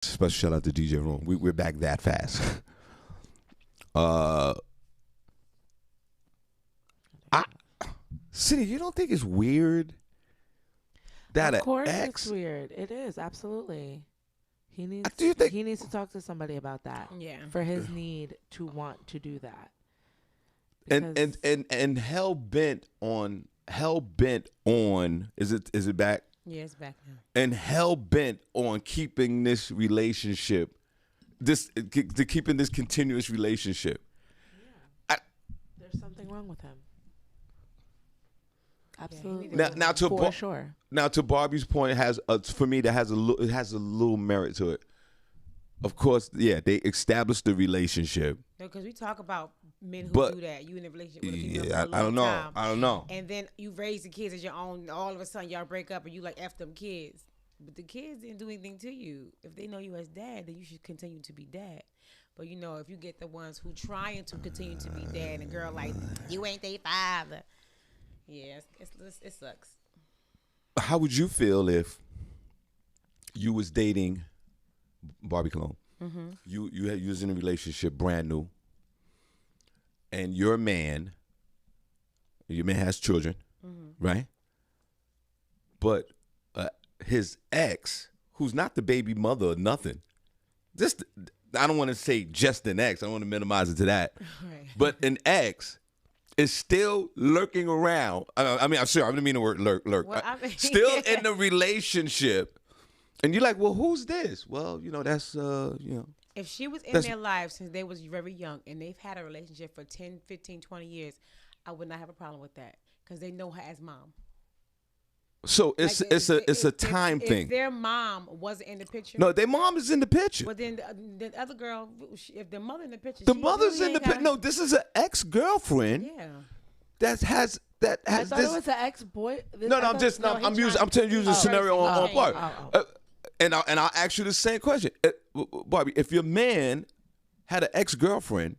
Special shout out to DJ Room. We're back that fast. I City, you don't think it's weird that Of course, an ex? it's weird. It is absolutely. He needs. Do you think- He needs to talk to somebody about that. Yeah. For his need to want to do that. And hell bent on is it back? Yeah, it's back now. And hell bent on keeping this relationship, keeping this continuous relationship. There's something wrong with him. Absolutely. Now to for sure. Now to Barbie's point, for me that has a little merit to it. Of course, yeah, they established the relationship. Because we talk about men who But- do that. You in a relationship with a female for a Yeah, long I don't know. time. I don't know. And then you raise the kids as your own. All of a sudden, y'all break up and you like F them kids. But the kids didn't do anything to you. If they know you as dad, then you should continue to be dad. But you know, if you get the ones who trying to continue to be dad, and a girl like, you ain't their father. Yeah, it sucks. How would you feel if you was dating Barbie Cologne? Mm-hmm. You was in a relationship brand new, and your man has children, right? But his ex, who's not the baby mother or nothing, I don't want to say just an ex. I don't want to minimize it to that, Right. but an ex is still lurking around. I mean, I'm sorry, I didn't mean the word lurk. Well, I mean- Still in the relationship. And you're like, well, who's this? Well, that's, If she was in That's- their life since they was very young and they've had a relationship for 10, 15, 20 years, I would not have a problem with that because they know her as mom. So it's Like, a time if thing. their mom wasn't in the picture. No, their mom is in the picture. But then the other girl, if the mother in the picture, The she mother's really in the ain't got- picture. No, this is an ex-girlfriend Yeah. that has I thought this. it was an ex-boy. No, I'm telling you the scenario on part. And I'll ask you the same question, Barbie. If your man had an ex-girlfriend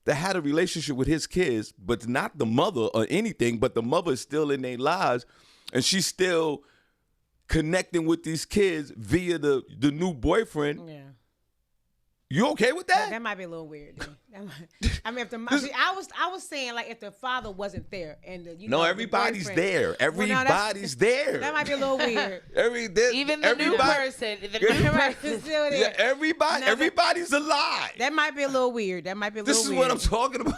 that had a relationship with his kids, but not the mother or anything, but the mother is still in their lives, and she's still connecting with these kids via the new boyfriend, Yeah. you okay with that? That might be a little weird. Then. I mean, if I was saying like if the father wasn't there and No, everybody's there. Everybody's there. That might be a little weird. Even the new person. The new person. Still there. Yeah, everybody's alive. That might be a little weird. That might be a little This is weird. what I'm talking about.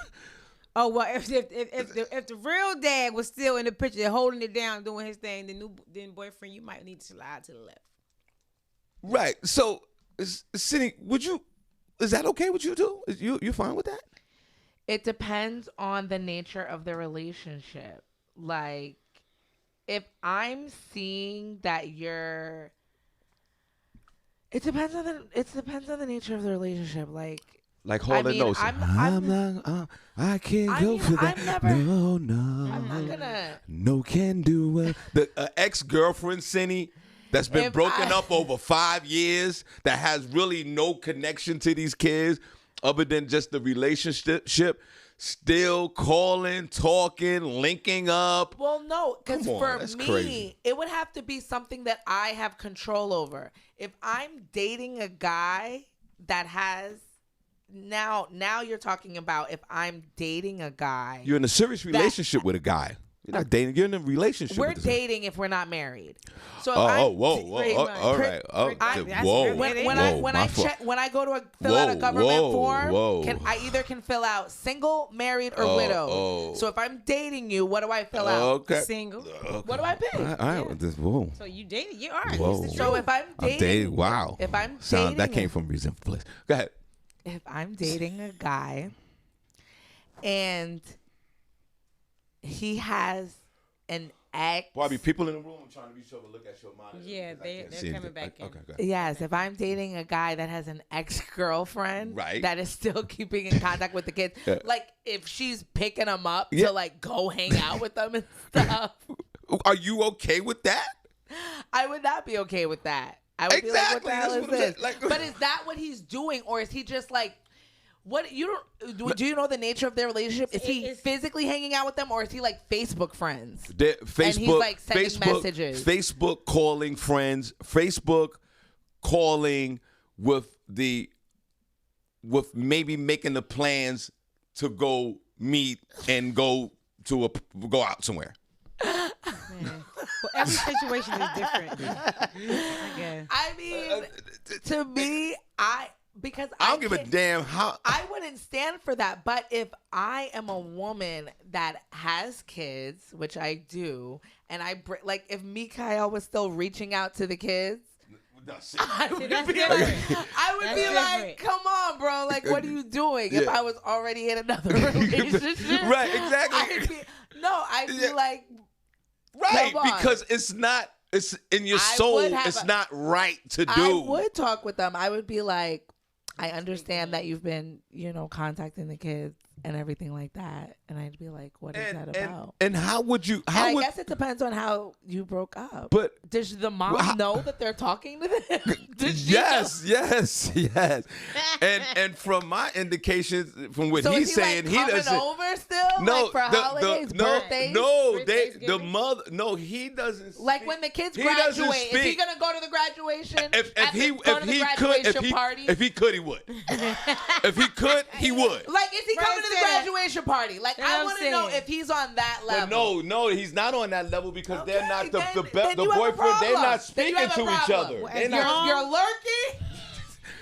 Oh well, if the real dad was still in the picture, holding it down, doing his thing, then boyfriend, you might need to slide to the left. Right. So, Senny, is that okay with you too? You fine with that? It depends on the nature of the relationship. Like, if I'm seeing that it depends on the nature of the relationship. Like Hall and Oates. I can't go for that. No. I'm not gonna. No can do. The ex-girlfriend, Senny, that's been If broken I- up over 5 years, that has really no connection to these kids other than just the relationship, still calling, talking, linking up. Well, no, because Come on, for that's me, crazy. it would have to be something that I have control over. If I'm dating a guy that has now you're talking about if I'm dating a guy. You're in a serious relationship with a guy. You're not dating. You're in a relationship. We're with this guy. dating if we're not married. So if All I'm, right. Whoa. When I go to fill out a government form, whoa. I can fill out single, married, or widow. So if I'm dating you, what do I fill out? Okay. Single. What do I pick? All right. Whoa. So you dated? You are. Whoa. So if I'm dating, Wow. if I'm Sound that dating- came from Resentful Place. Go ahead. if I'm dating a guy and he has an ex. Barbie, people in the room trying to reach over, look at your monitor. Yeah, they're coming back in. Okay, go ahead. Yes, if I'm dating a guy that has an ex-girlfriend Right. that is still keeping in contact with the kids, Yeah. like if she's picking them up Yeah. to like go hang out with them and stuff, Are you okay with that? I would not be okay with that. I would Exactly, be like, what the that's hell is what I'm saying. this? Like- But is that what he's doing, or is he just like? What do you know the nature of their relationship? Is he physically hanging out with them, or is he like Facebook friends? Facebook, and he's like sending messages. Facebook calling friends, Facebook calling with maybe making the plans to go meet and go out somewhere. Well, every situation is different. I guess. I mean, to me, I don't give a damn how. I wouldn't stand for that. But if I am a woman that has kids, which I do, and like if Mikhail was still reaching out to the kids, I would be like, come on, bro. Like, what are you doing? If I was already in another relationship. Right, exactly. I'd be like, right, because it's in your soul, it's not right to do. I would talk with them. I would be like, I understand that you've been, contacting the kids and everything like that. And I'd be like, what is that about? And how would you... I guess it depends on how you broke up. But does the mom know that they're talking to them? Yes. And from my indications, from what he's saying, he doesn't... over still? No, like for holidays, birthdays? No, he doesn't speak. Like when the kids graduate, is he going to go to the graduation? If he could, he would. If he could, he would. Like, is he coming to the graduation party? Like, I want to know if he's on that level. But no, he's not on that level because they're not the boyfriend. They're not speaking to each other. You're lurking.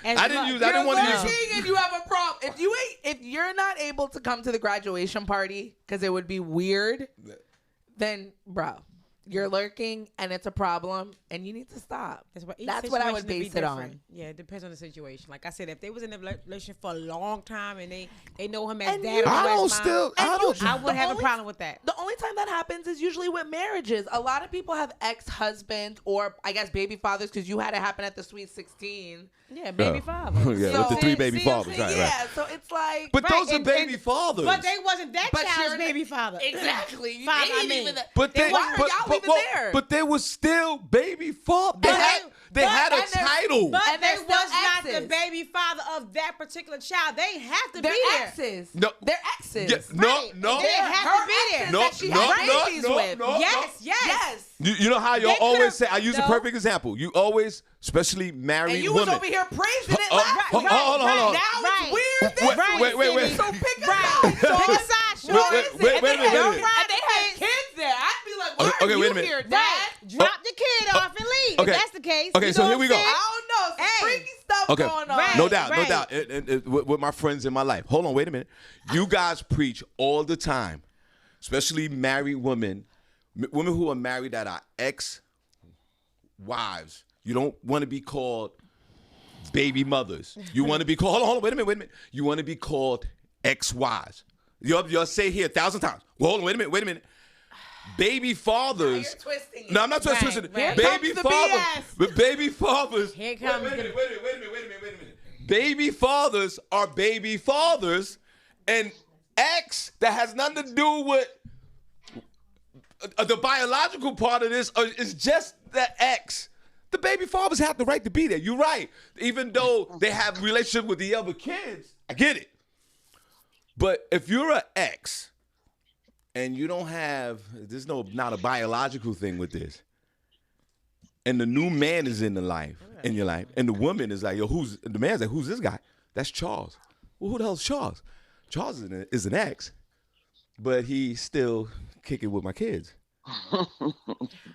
I didn't want to use. And you have a problem. If you're not able to come to the graduation party because it would be weird, then bro, you're lurking and it's a problem and you need to stop. That's what I would base it on. Yeah, it depends on the situation. Like I said, if they was in a relationship for a long time and they know him as dad, I wouldn't have a problem with that. The only time that happens is usually with marriages. A lot of people have ex-husbands or I guess baby fathers because you had it happen at the Sweet 16. Yeah, baby fathers. Yeah, with the 3 baby fathers. Right, yeah, so it's like... But those are baby fathers. But they wasn't that child's baby father. Exactly. But they were still baby fathers. They had a title. But they was not the baby father of that particular child. They have to be there. Exes. No. They're exes. No. They have to be there. No. Yes. You know how y'all always say, I use a perfect example. You always, especially married women. And you was over here praising it Hold on. Now it's weird. Wait. So pick a side. Pick a side. Wait a minute. And they had kids there. I'd be like, why are you here, Dad? Drop the kid off and leave. If that's the case. Okay, so here we go. I don't know. Some freaky stuff going on. No doubt. And with my friends in my life. Hold on, wait a minute. You guys preach all the time, especially married women who are married that are ex-wives. You don't want to be called baby mothers. You want to be called, hold on, wait a minute. You want to be called ex-wives. You'll say here 1,000 times. Well, hold on, wait a minute. Baby fathers. You're twisting it. No, I'm not twisting it. Right. Baby fathers. Here comes wait a minute. Baby fathers are baby fathers, and ex that has nothing to do with the biological part of this is just the ex. The baby fathers have the right to be there. You're right. Even though they have relationship with the other kids, I get it. But if you're an ex and you don't have, there's not a biological thing with this, and the new man is in your life, and the woman is like, yo, the man's like, who's this guy? That's Charles. Well, who the hell's Charles? Charles is an ex, but he's still kicking with my kids.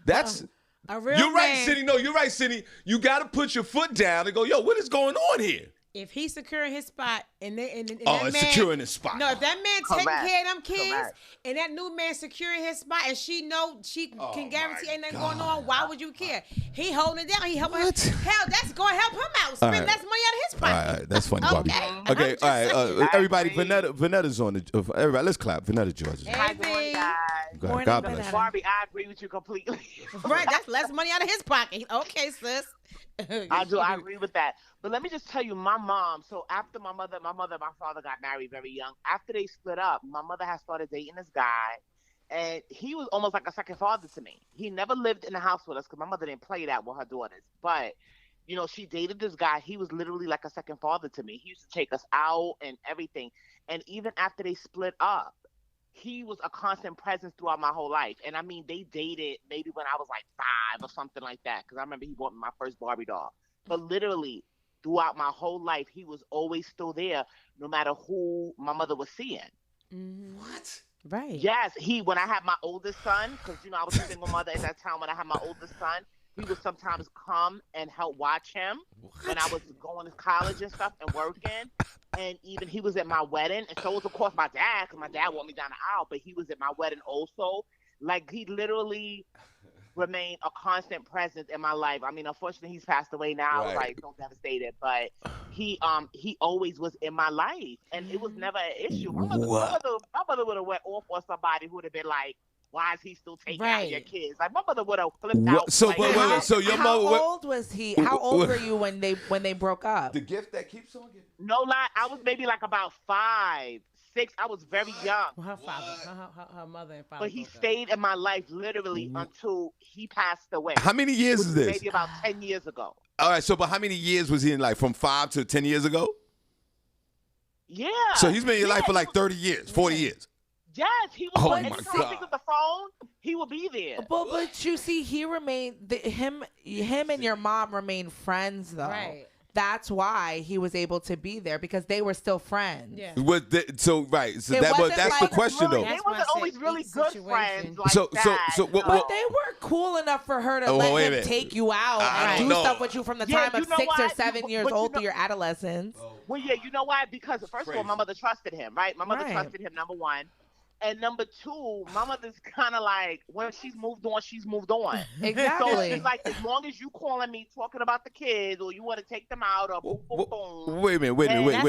That's a real you're right, man. Senny. No, you're right, Senny. You got to put your foot down and go, yo, what is going on here? If he's securing his spot and it's man, securing his spot. No, if that man taking care of them kids and that new man securing his spot and she can guarantee ain't nothing going on, why would you care? He holding it down. He helping him. Hell, that's going to help him out. Spend less money out of his pocket. All right, that's funny, Bobby. Okay, all right. Everybody, Vanetta's on the. Everybody, let's clap. Vanetta George. Hi, good morning, guys. God bless you. Barbie, I agree with you completely. Right, that's less money out of his pocket. Okay, sis. I do. I agree with that. But let me just tell you, my mom. So after my father got married very young. After they split up, my mother had started dating this guy, and he was almost like a second father to me. He never lived in the house with us because my mother didn't play that with her daughters. But she dated this guy. He was literally like a second father to me. He used to take us out and everything. And even after they split up, he was a constant presence throughout my whole life. And I mean, they dated maybe when I was like 5 or something like that. Because I remember he bought me my first Barbie doll. But literally, throughout my whole life, he was always still there, no matter who my mother was seeing. Mm-hmm. What? Right. Yes, when I had my oldest son, because I was a single mother at that time. When I had my oldest son, he would sometimes come and help watch him when I was going to college and stuff and working. And even he was at my wedding, and so was of course my dad, because my dad walked me down the aisle. But he was at my wedding also. Like, he literally remained a constant presence in my life. I mean, unfortunately, he's passed away now. I was like so devastated, but he always was in my life, and it was never an issue. My mother would have went off on somebody who would have been like, "Why is he still taking out your kids?" Like, my mother would have flipped out. So, like, wait, so your how mother? old was he? How old were you when they broke up? The gift that keeps on giving. No lie, I was maybe like about 5, 6. I was very young. Well, her father, her mother and father. But he stayed in my life literally until he passed away. How many years is this? Maybe about 10 years ago. All right, but how many years was he in, like, from 5 to 10 years ago? Yeah. So he's been in your life for like 30 years, 40 years. Yes, he was. Oh, Anytime my I pick up the phone, he will be there. But you see, he remained him and your mom remained friends though. Right. That's why he was able to be there, because they were still friends. Yeah. That's It the wasn't like question really, though. they wasn't always really good friends like So that. But they were cool enough for her to let him take you out and do stuff with you from the time of 6 or 7 years old through your adolescence. Well, yeah, you know why? Because first of all, my mother trusted him, right? My mother trusted him, number one. And number two, my mother's kind of like, when she's moved on, she's moved on. Exactly. So she's like, as long as you calling me talking about the kids, or you want to take them out, or boom, boom, boom. Wait a minute,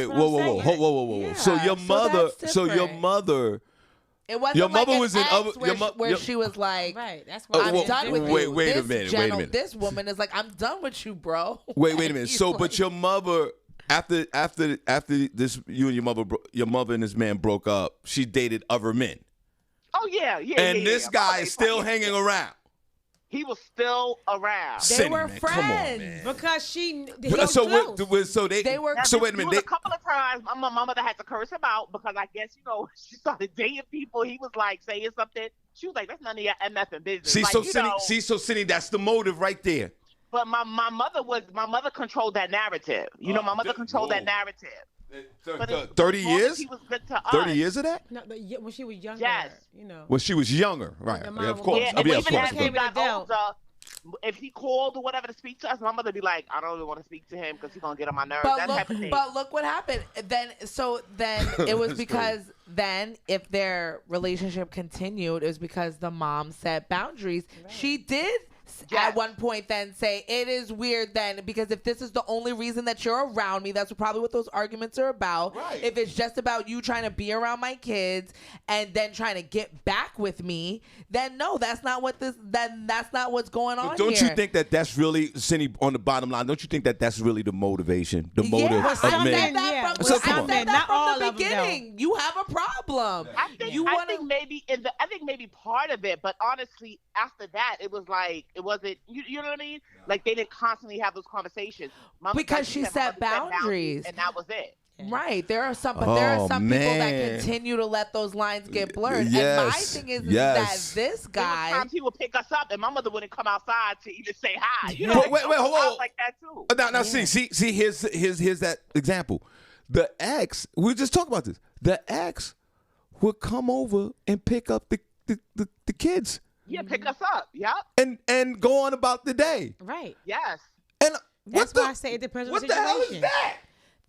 whoa. Yeah, So your mother, it wasn't your like mother an was in ex other, where she was like, right, that's why I'm done with you. Wait a minute. This woman is like, I'm done with you, bro. Wait a minute. So, but your mother, after this, you and your mother and this man broke up, she dated other men. Oh yeah. And this guy is still hanging around. He was still around. They were man, friends. come on, man. because she. They were. So wait a minute. A couple of times, my mother had to curse him out because I guess she started dating people. He was like saying something. She was like, "That's none of your MF business." So Senny, that's the motive right there. But my mother controlled that narrative. My mother controlled that narrative. 30 years? He was good to us. 30 years of that? No, but when she was younger, Yes. When she was younger, right? Your Yeah, mom of course. Yeah, I mean, and of even course. as he got older, if he called or whatever to speak to us, my mother would be like, "I don't even want to speak to him because he's gonna get on my nerves." That type of thing. But look what happened. Then it was because then if their relationship continued, it was because the mom set boundaries. Right. She did. At one point then say, it is weird then, because if this is the only reason that you're around me, that's probably what those arguments are about. Right. If it's just about you trying to be around my kids and then trying to get back with me, then no, that's not what's going on. Don't you think that that's really, Senny, on the bottom line, don't you think that that's really the motivation, the motive of men? I said that from the beginning. You have a problem. I think maybe part of it, but honestly, after that, it was like, it wasn't, you know what I mean? Yeah. Like, they didn't constantly have those conversations. Because she set boundaries. And that was it. Right. There are some people that continue to let those lines get blurred. Yes. And my thing is that this guy. Sometimes he would pick us up and my mother wouldn't come outside to even say hi. Wait, hold on. Like that too. Now, see, here's that example. The ex, we just talked about this. The ex would come over and pick up the kids. Yeah, pick us up. Yep. And go on about the day. Right. Yes. And that's why I say it depends on the situation. What the hell is that?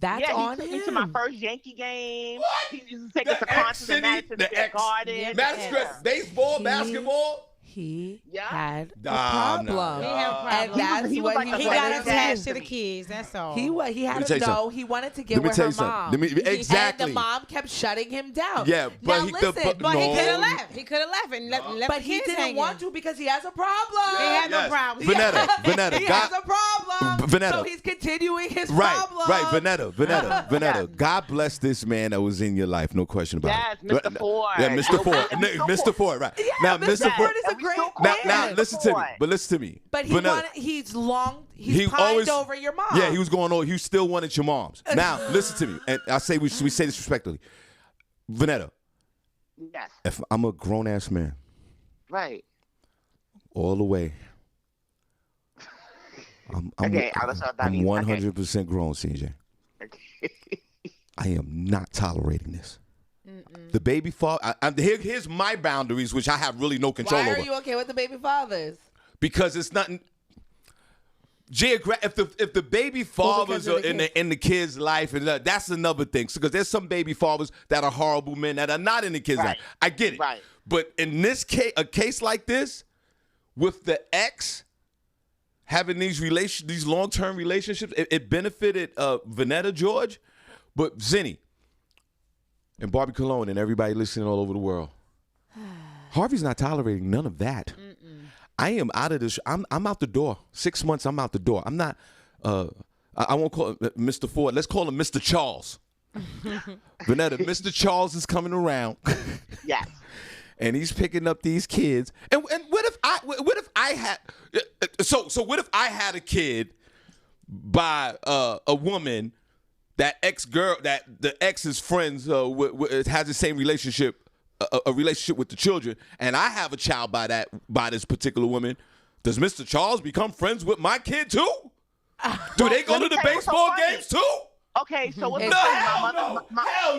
That's on him. He took me to my first Yankee game. What? He used to take us to concerts in Madison Square Garden. Madison Square, baseball, basketball. He had a problem. He had a problem. And that's he what he got attached to the kids. That's all. He had to know. He wanted to get with her mom. Exactly. And the mom kept shutting him down. Yeah, but he could have left. He could have left and left. But he didn't want to because he has a problem. He has no problem. Vanetta. He has a problem. Vanetta. So he's continuing his problem. Right. Vanetta. God bless this man that was in your life. No question about it. Yes, Mr. Ford. Yeah, Mr. Ford. Right. Yeah, Now, Mr. Ford is a great man. Now, listen to me. But he's pined over your mom. Yeah, he was going on. He still wanted your mom's. Now, listen to me. And I say we say this respectfully. Vanetta. Yes. If I'm a grown-ass man. Right. All the way. I'm Okay, I'll let y'all I'm done. 100% grown, CJ. I am not tolerating this. The baby father. Here's my boundaries, which I have really no control over. Why are you okay with the baby fathers? Because it's not. If the baby fathers are in the kid's life, and that's another thing. Because there's some baby fathers that are horrible men that are not in the kid's life. I get it. Right. But in this case, a case like this, with the ex having these long-term relationships, it benefited Vanetta George, but Senny and Barbi Cologne and everybody listening all over the world. Harvey's not tolerating none of that. I am out of this. I'm out the door. 6 months, I'm out the door. I'm not, I won't call him Mr. Ford. Let's call him Mr. Charles. Vanetta, Mr. Charles is coming around. Yes. And he's picking up these kids. And what if I had what if I had a kid by a woman that the ex's friends has the same relationship, a relationship with the children, and I have a child by this particular woman? Does Mr. Charles become friends with my kid too? Do they go to the baseball games too? Okay, so what's Hell no.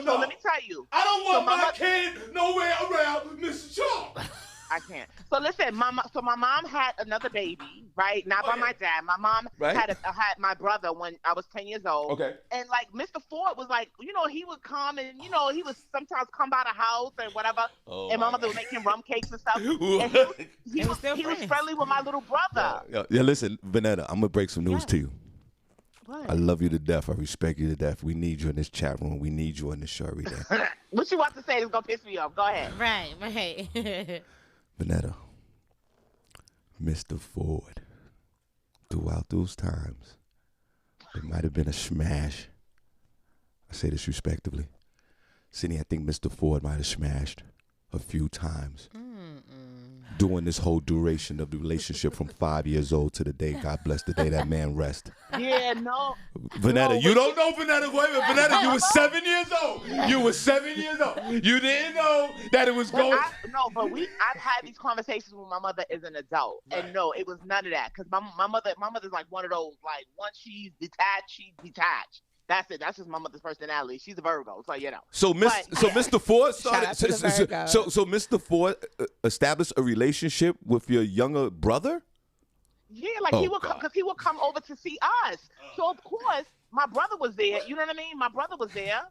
So let me tell you. I don't want my kid nowhere around Mr. Charles. I can't. So listen, my mom had another baby, right? Not by my dad. My mom had my brother when I was 10 years old. Okay. And like Mr. Ford was like, he would come and he would sometimes come by the house and whatever. Oh, and my mother would make him rum cakes and stuff. And he was friendly with my little brother. Yeah, listen, Vanetta, I'm gonna break some news to you. What? I love you to death. I respect you to death. We need you in this chat room. We need you in this show every day. What you want to say is gonna piss me off. Go ahead. Right. Vanetta, Mr. Ford, throughout those times, it might have been a smash. I say this respectively. Senny, I think Mr. Ford might have smashed a few times during this whole duration of the relationship from 5 years old to the day, God bless the day that man rest. Yeah, no. Vanetta, you don't know Vanetta. Wait a minute, Vanetta, you were 7 years old. You were 7 years old. You didn't know that it was going. I've had these conversations with my mother as an adult, and no, it was none of that. Because my mother's like one of those, like, once she's detached. That's it. That's just my mother's personality. She's a Virgo, so you know. So Mr. Ford started. So Mr. Ford established a relationship with your younger brother. Yeah, like he would come over to see us. So of course my brother was there. You know what I mean? My brother was there,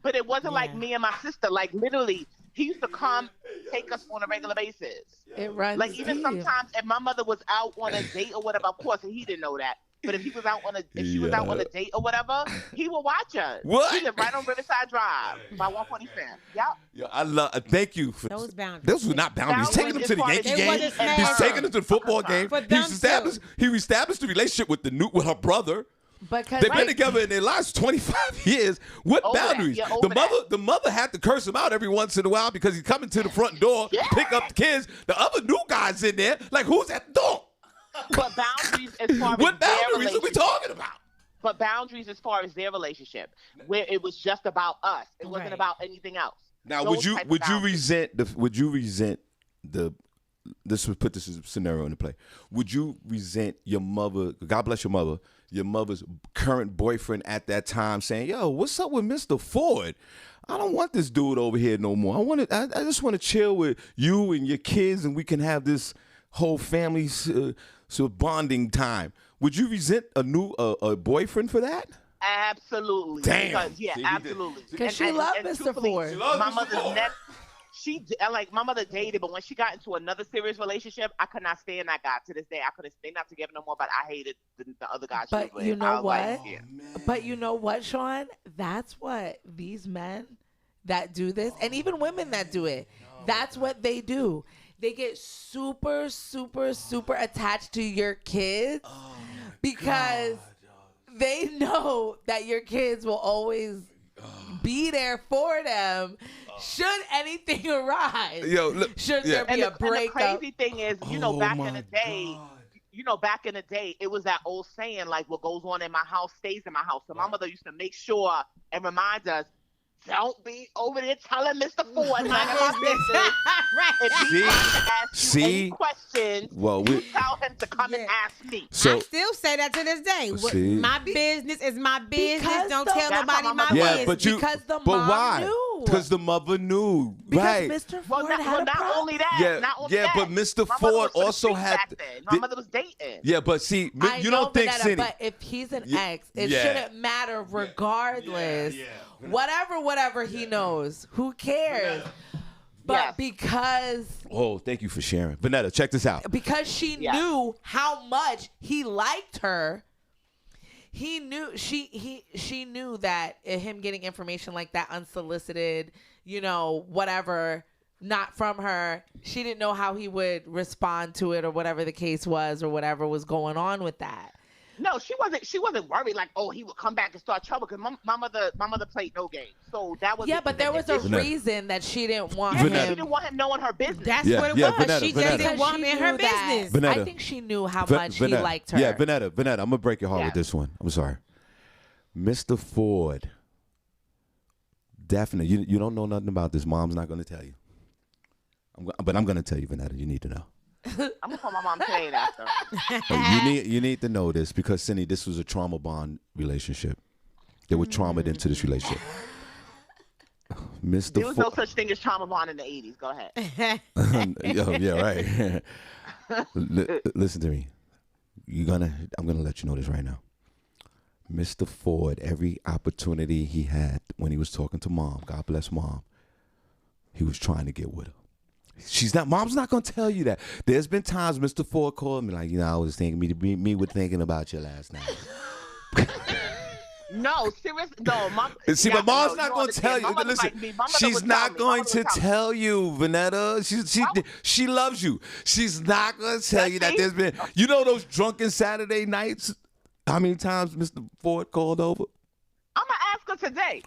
but it wasn't like me and my sister. Like literally, he used to come take us on a regular basis. It runs like even deep. sometimes if my mother was out on a date or whatever. Of course, he didn't know that. But if he was out on she was out on a date or whatever, he would watch us. What? He lived right on Riverside Drive by 145. Yep. Yeah, thank you for those boundaries. Those were not boundaries. He's taking them to the Yankee game. He's taking them to the football game. He established the relationship with her brother. They've been together in their lives 25 years. What boundaries? The mother had to curse him out every once in a while because he's coming to the front door, pick up the kids. The other new guy's in there. Like, who's at the door? But boundaries as far as what boundaries are we talking about? But boundaries as far as their relationship, where it was just about us. It wasn't about anything else. Now, would you resent the this would put this scenario into play. Would you resent your mother, God bless your mother's current boyfriend at that time saying, "Yo, what's up with Mr. Ford? I don't want this dude over here no more. I just want to chill with you and your kids and we can have this whole family bonding time." Would you resent a boyfriend for that? Absolutely. Damn. Because, absolutely. Because she loved Mr. Ford. My mother's next. My mother dated, but when she got into another serious relationship, I could not stand that guy. To this day, I couldn't stay not together no more. But I hated the other guy. But you know what? But you know what, Shawn? That's what these men that do this, and even women that do it, that's what they do. They get super, super, super attached to your kids because they know that your kids will always be there for them should anything arise. Should there be a breakup? And the crazy thing is, back in the day, it was that old saying, like, what goes on in my house stays in my house. So my mother used to make sure and remind us, don't be over there telling Mr. Ford my business. Right. If he wants to ask you any questions, you tell him to come and ask me. So, I still say that to this day. My business is my business. Don't tell nobody my business. Because the mom knew. Because the mother knew. Because right. Mr. Ford had not only that. Not only that. But Mr. Ford also had. My mother was dating. Yeah, but see, you don't think Senny. But if he's an ex, it shouldn't matter regardless. Whatever he knows, who cares? But because thank you for sharing, Vanetta. Check this out. Because she knew how much he liked her. He knew she knew that him getting information like that unsolicited, whatever, not from her. She didn't know how he would respond to it or whatever the case was or whatever was going on with that. No, she wasn't worried like, he would come back and start trouble because my mother played no games. So that was but there was a reason that she didn't want him. She didn't want him knowing her business. That's what it was. Vanetta, she just didn't want him in her business. Vanetta, I think she knew how much he liked her. Yeah, Vanetta, I'm gonna break your heart with this one. I'm sorry, Mr. Ford. Definitely, you don't know nothing about this. Mom's not gonna tell you. But I'm gonna tell you, Vanetta. You need to know. I'm gonna call my mom today and ask her. You need to know this because Senny, this was a trauma bond relationship. They were traumatized into this relationship. Mr. There was no such thing as trauma bond in the 80s. Go ahead. Yeah, right. Listen to me. I'm gonna let you know this right now. Mr. Ford, every opportunity he had when he was talking to Mom, God bless Mom, he was trying to get with her. Mom's not gonna tell you that. There's been times Mr. Ford called me like, I was thinking me was thinking about you last night. No, seriously, no. But Mom's not gonna tell you. Listen, she's not going to tell you, Vanetta. She loves you. She's not gonna tell you that there's been. Those drunken Saturday nights. How many times Mr. Ford called over? I'm gonna ask her today.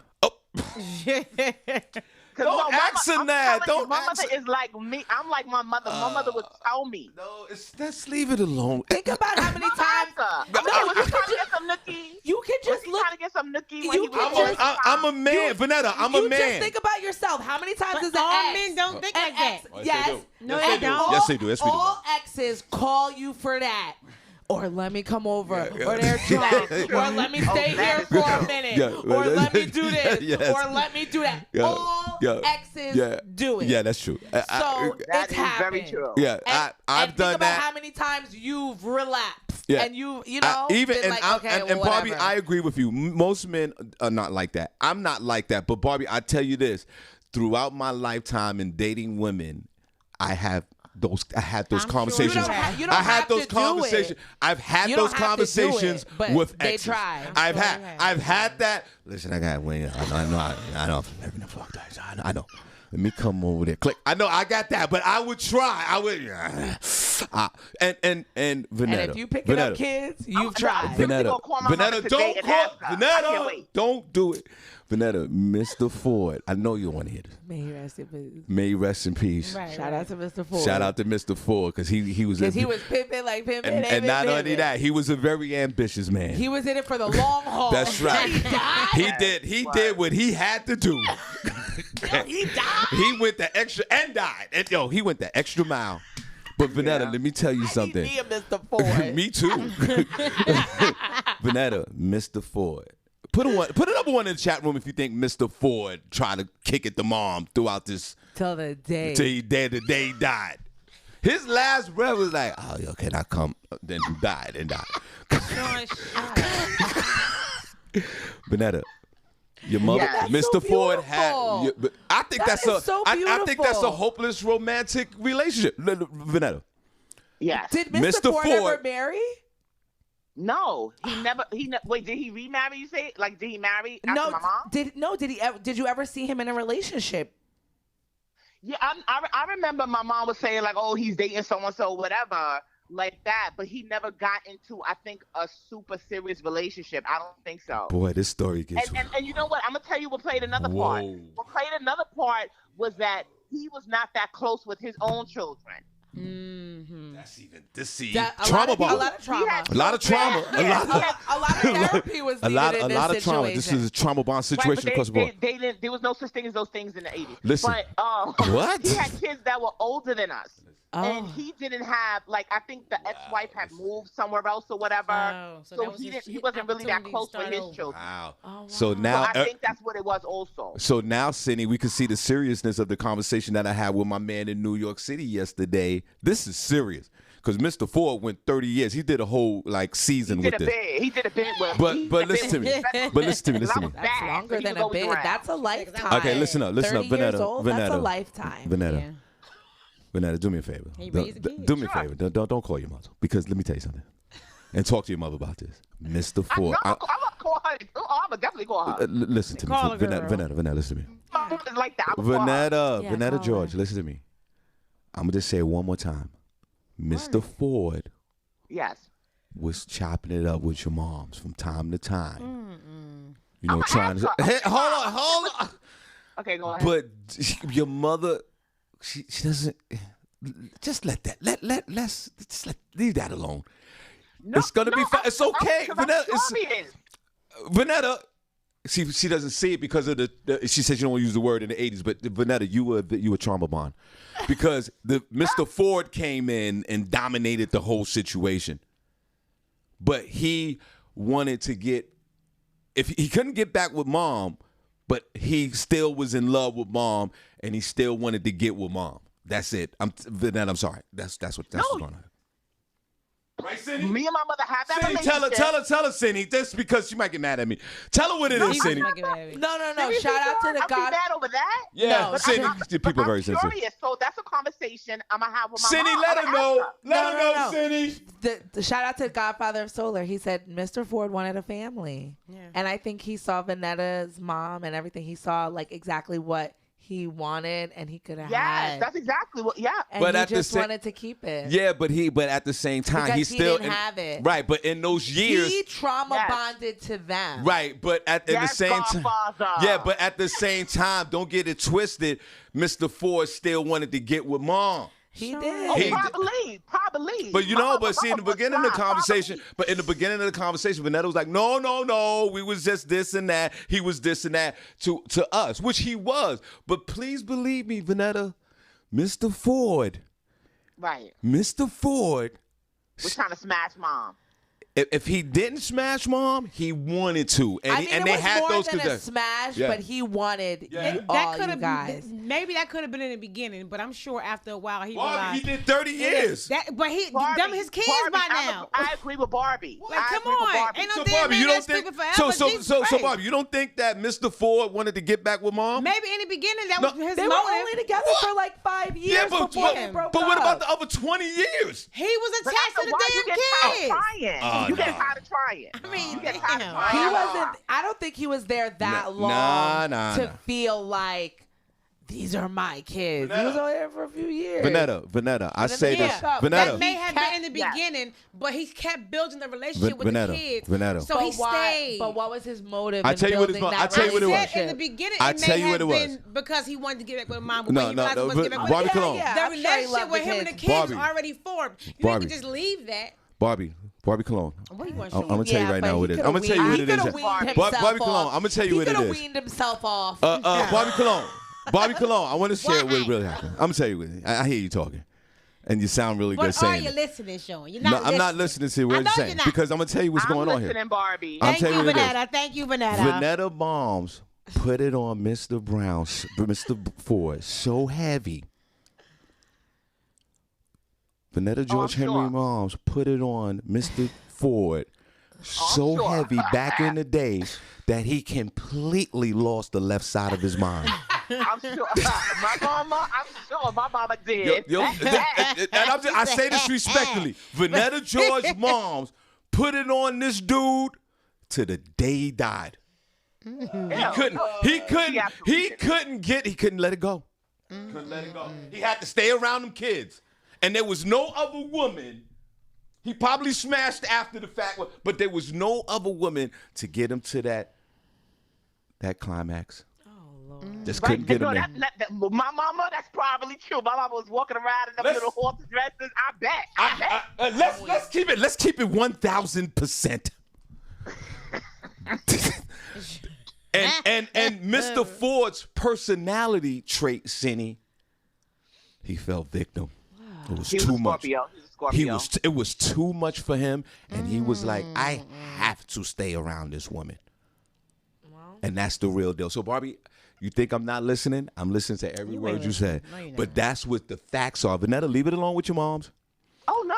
Don't ask her that. Don't my mother is like me. I'm like my mother. My mother would tell me. No, let's leave it alone. Think about how many times. You can just look. Trying to get some nookie. I'm a man, Vanetta. I'm a man. You just think about yourself. How many times does all men don't think like that? Yes. No, they don't. Yes, they do. Yes, we do. All exes call you for that. Or let me come over, or they're drunk, or let me stay here for a minute, or let me do this, or let me do that. All exes do it. Yeah, that's true. So that is very true. Yeah, I've done that. Think about how many times you've relapsed, and and Barbi, I agree with you. Most men are not like that. I'm not like that. But Barbi, I tell you this: throughout my lifetime in dating women, I had those conversations. I've had those conversations with exes. I've had that. Listen, I got wing. I know. I know. Let me come over there. Click. I know I got that, but I would try. I would. And Vanetta. And if you picking up kids, you've tried. Vanetta, don't do it. Vanetta, Mr. Ford. I know you want to hear this. May he rest in peace. May he rest in peace. Right, Shout out to Mr. Ford. Shout out to Mr. Ford because he was pimping like pimping. And not only that, he was a very ambitious man. He was in it for the long haul. That's right. He did what he had to do. He died. He went the extra and died. And he went the extra mile. But Vanetta, let me tell you something. Me and Mr. Ford. Me too. Vanetta, Mr. Ford. Put another one in the chat room if you think Mr. Ford tried to kick it to Mom throughout this. Till the day he died. His last breath was like, can I come? Then he died and died. Vanetta, your mother, Mr. Ford had. I think I think that's a hopeless romantic relationship. Vanetta. Yes. Did Mr. Ford ever marry? No, he never. Wait, did he remarry? You say did he marry after my mom? Did you ever see him in a relationship? Yeah, I remember my mom was saying he's dating so and so, whatever, like that. But he never got into, I think, a super serious relationship. I don't think so. Boy, this story gets. And you know what? I'm gonna tell you what played another part. What played another part was that he was not that close with his own children. That's even this trauma bomb. A lot of trauma. A lot of trauma. A lot of therapy was needed in this lot of trauma. situation. This is a trauma bond situation across the board. There was no such thing as those things in the 80s. Listen. But what? He had kids that were older than us. Oh. And he didn't have, like, I think the ex-wife had moved somewhere else or whatever. Oh, so he wasn't really that close with his children. Wow. Oh, wow. So now, I think that's what it was also. So now, Senny, we can see the seriousness of the conversation that I had with my man in New York City yesterday. This is serious. Because Mr. Ford went 30 years. He did a whole season with this. He did a bit with But listen to me. But listen to me. That's longer than a bit. That's a lifetime. Okay, listen up. 30 years old, that's a lifetime. Vanetta. Vanetta, do me a favor. Do me a favor. Don't call your mother. Because let me tell you something. And talk to your mother about this. Mr. Ford. I'm going to call her. I'm going to definitely call her. Listen to me. Vanetta, listen to me. Like that. Vanetta George, listen to me. I'm going to just say it one more time. Mr. Ford was chopping it up with your moms from time to time. You know, trying to... Hey, hold on. Okay, go ahead. But your mother, she doesn't... Just let that... Let's leave that alone. No, it's going to be fine. It's okay. Vanetta... She doesn't see it because of she says you don't use the word in the 80s, but Vanetta, you were trauma bond. Because Mr. Ford came in and dominated the whole situation. But he wanted to if he couldn't get back with mom, but he still was in love with mom and he still wanted to get with mom. That's it. Vanetta, I'm sorry. That's what's going on. Right, Senny? Me and my mother have that Senny, relationship. tell her, Senny. Just because she might get mad at me. Tell her what it is, Senny. No. Shout out to the God. Mad over that? Yeah, no, Senny. People are very sensitive. Curious, so that's a conversation I'm gonna have with my Senny, mom. let her know. Let her know, Senny. The shout out to the Godfather of Solar. He said Mr. Ford wanted a family, and I think he saw Vanetta's mom and everything. He saw exactly what he wanted, and he could have had. Yes, that's exactly what. Yeah, and but he just wanted to keep it. Yeah, but at the same time, because he still didn't have it. Right, but in those years, he trauma bonded to them. Right, but at the same time, but at the same time, don't get it twisted. Mr. Ford still wanted to get with mom. He did. Probably. But see, in the beginning of the conversation, Vanetta was like, no, we was just this and that. He was this and that to us, which he was. But please believe me, Vanetta, Mr. Ford. Right. Mr. Ford was trying to smash mom. If he didn't smash mom, he wanted to, and they had those than a smash, but he wanted all you guys. Maybe that could have been in the beginning, but I'm sure after a while he realized he did 30 years. But them his kids by now. I agree with Barbie. Come on, ain't no damn Barbie, man that's stupid forever. So Barbie, you don't think that Mr. Ford wanted to get back with mom? Maybe in the beginning that was his motive. They were only together for 5 years before they broke up. But what about the other 20 years? He was attached to the damn kids. You get tired of trying. I mean, you get tired of trying. He wasn't. I don't think he was there that long to feel like these are my kids. Vanetta. He was only there for a few years. Vanetta. I say this. Vanetta. That may have been in the beginning, but he kept building the relationship with the kids. So he stayed. But what was his motive? I tell you what it was. I said in the beginning, it may have been because he wanted to get back with mom. No. Barbie, come on. The relationship with him and the kids was already formed. You could just leave that. Barbie Cologne. What you want I'm gonna tell you right now what it is. I'm gonna tell you what it is. Barbie Cologne. I'm gonna tell you what it is. He could have weaned himself off. Barbie Cologne. I want to share what really happened. I'm gonna tell you what. I hear you talking, and you sound really good saying. But are you listening, Shawn? You're not. No, I'm not listening to what you're saying because I'm gonna tell you what's going on here. Barbie. Thank you, Vanetta. Thank you, Vanetta. Vanetta Moms put it on Mr. Ford so heavy. Vanetta George Henry Moms put it on Mr. Ford so heavy back in the day that he completely lost the left side of his mind. I'm sure. I'm sure my mama did. I say this respectfully. Vanetta George Moms put it on this dude to the day he died. He couldn't let it go. Couldn't let it go. He had to stay around them kids. And there was no other woman. He probably smashed after the fact, but there was no other woman to get him to that climax. Oh Just couldn't get him there. My mama, that's probably true. My mama was walking around in them little horse dresses. I bet. Let's keep it 1,000%. and Mr. Ford's personality trait, Senny, he fell victim. It was too much. It was too much for him, and he was like, I have to stay around this woman. And that's the real deal. So, Barbie, you think I'm not listening? I'm listening to every word you said. No, but that's what the facts are. Vanetta, leave it alone with your moms. Oh, no.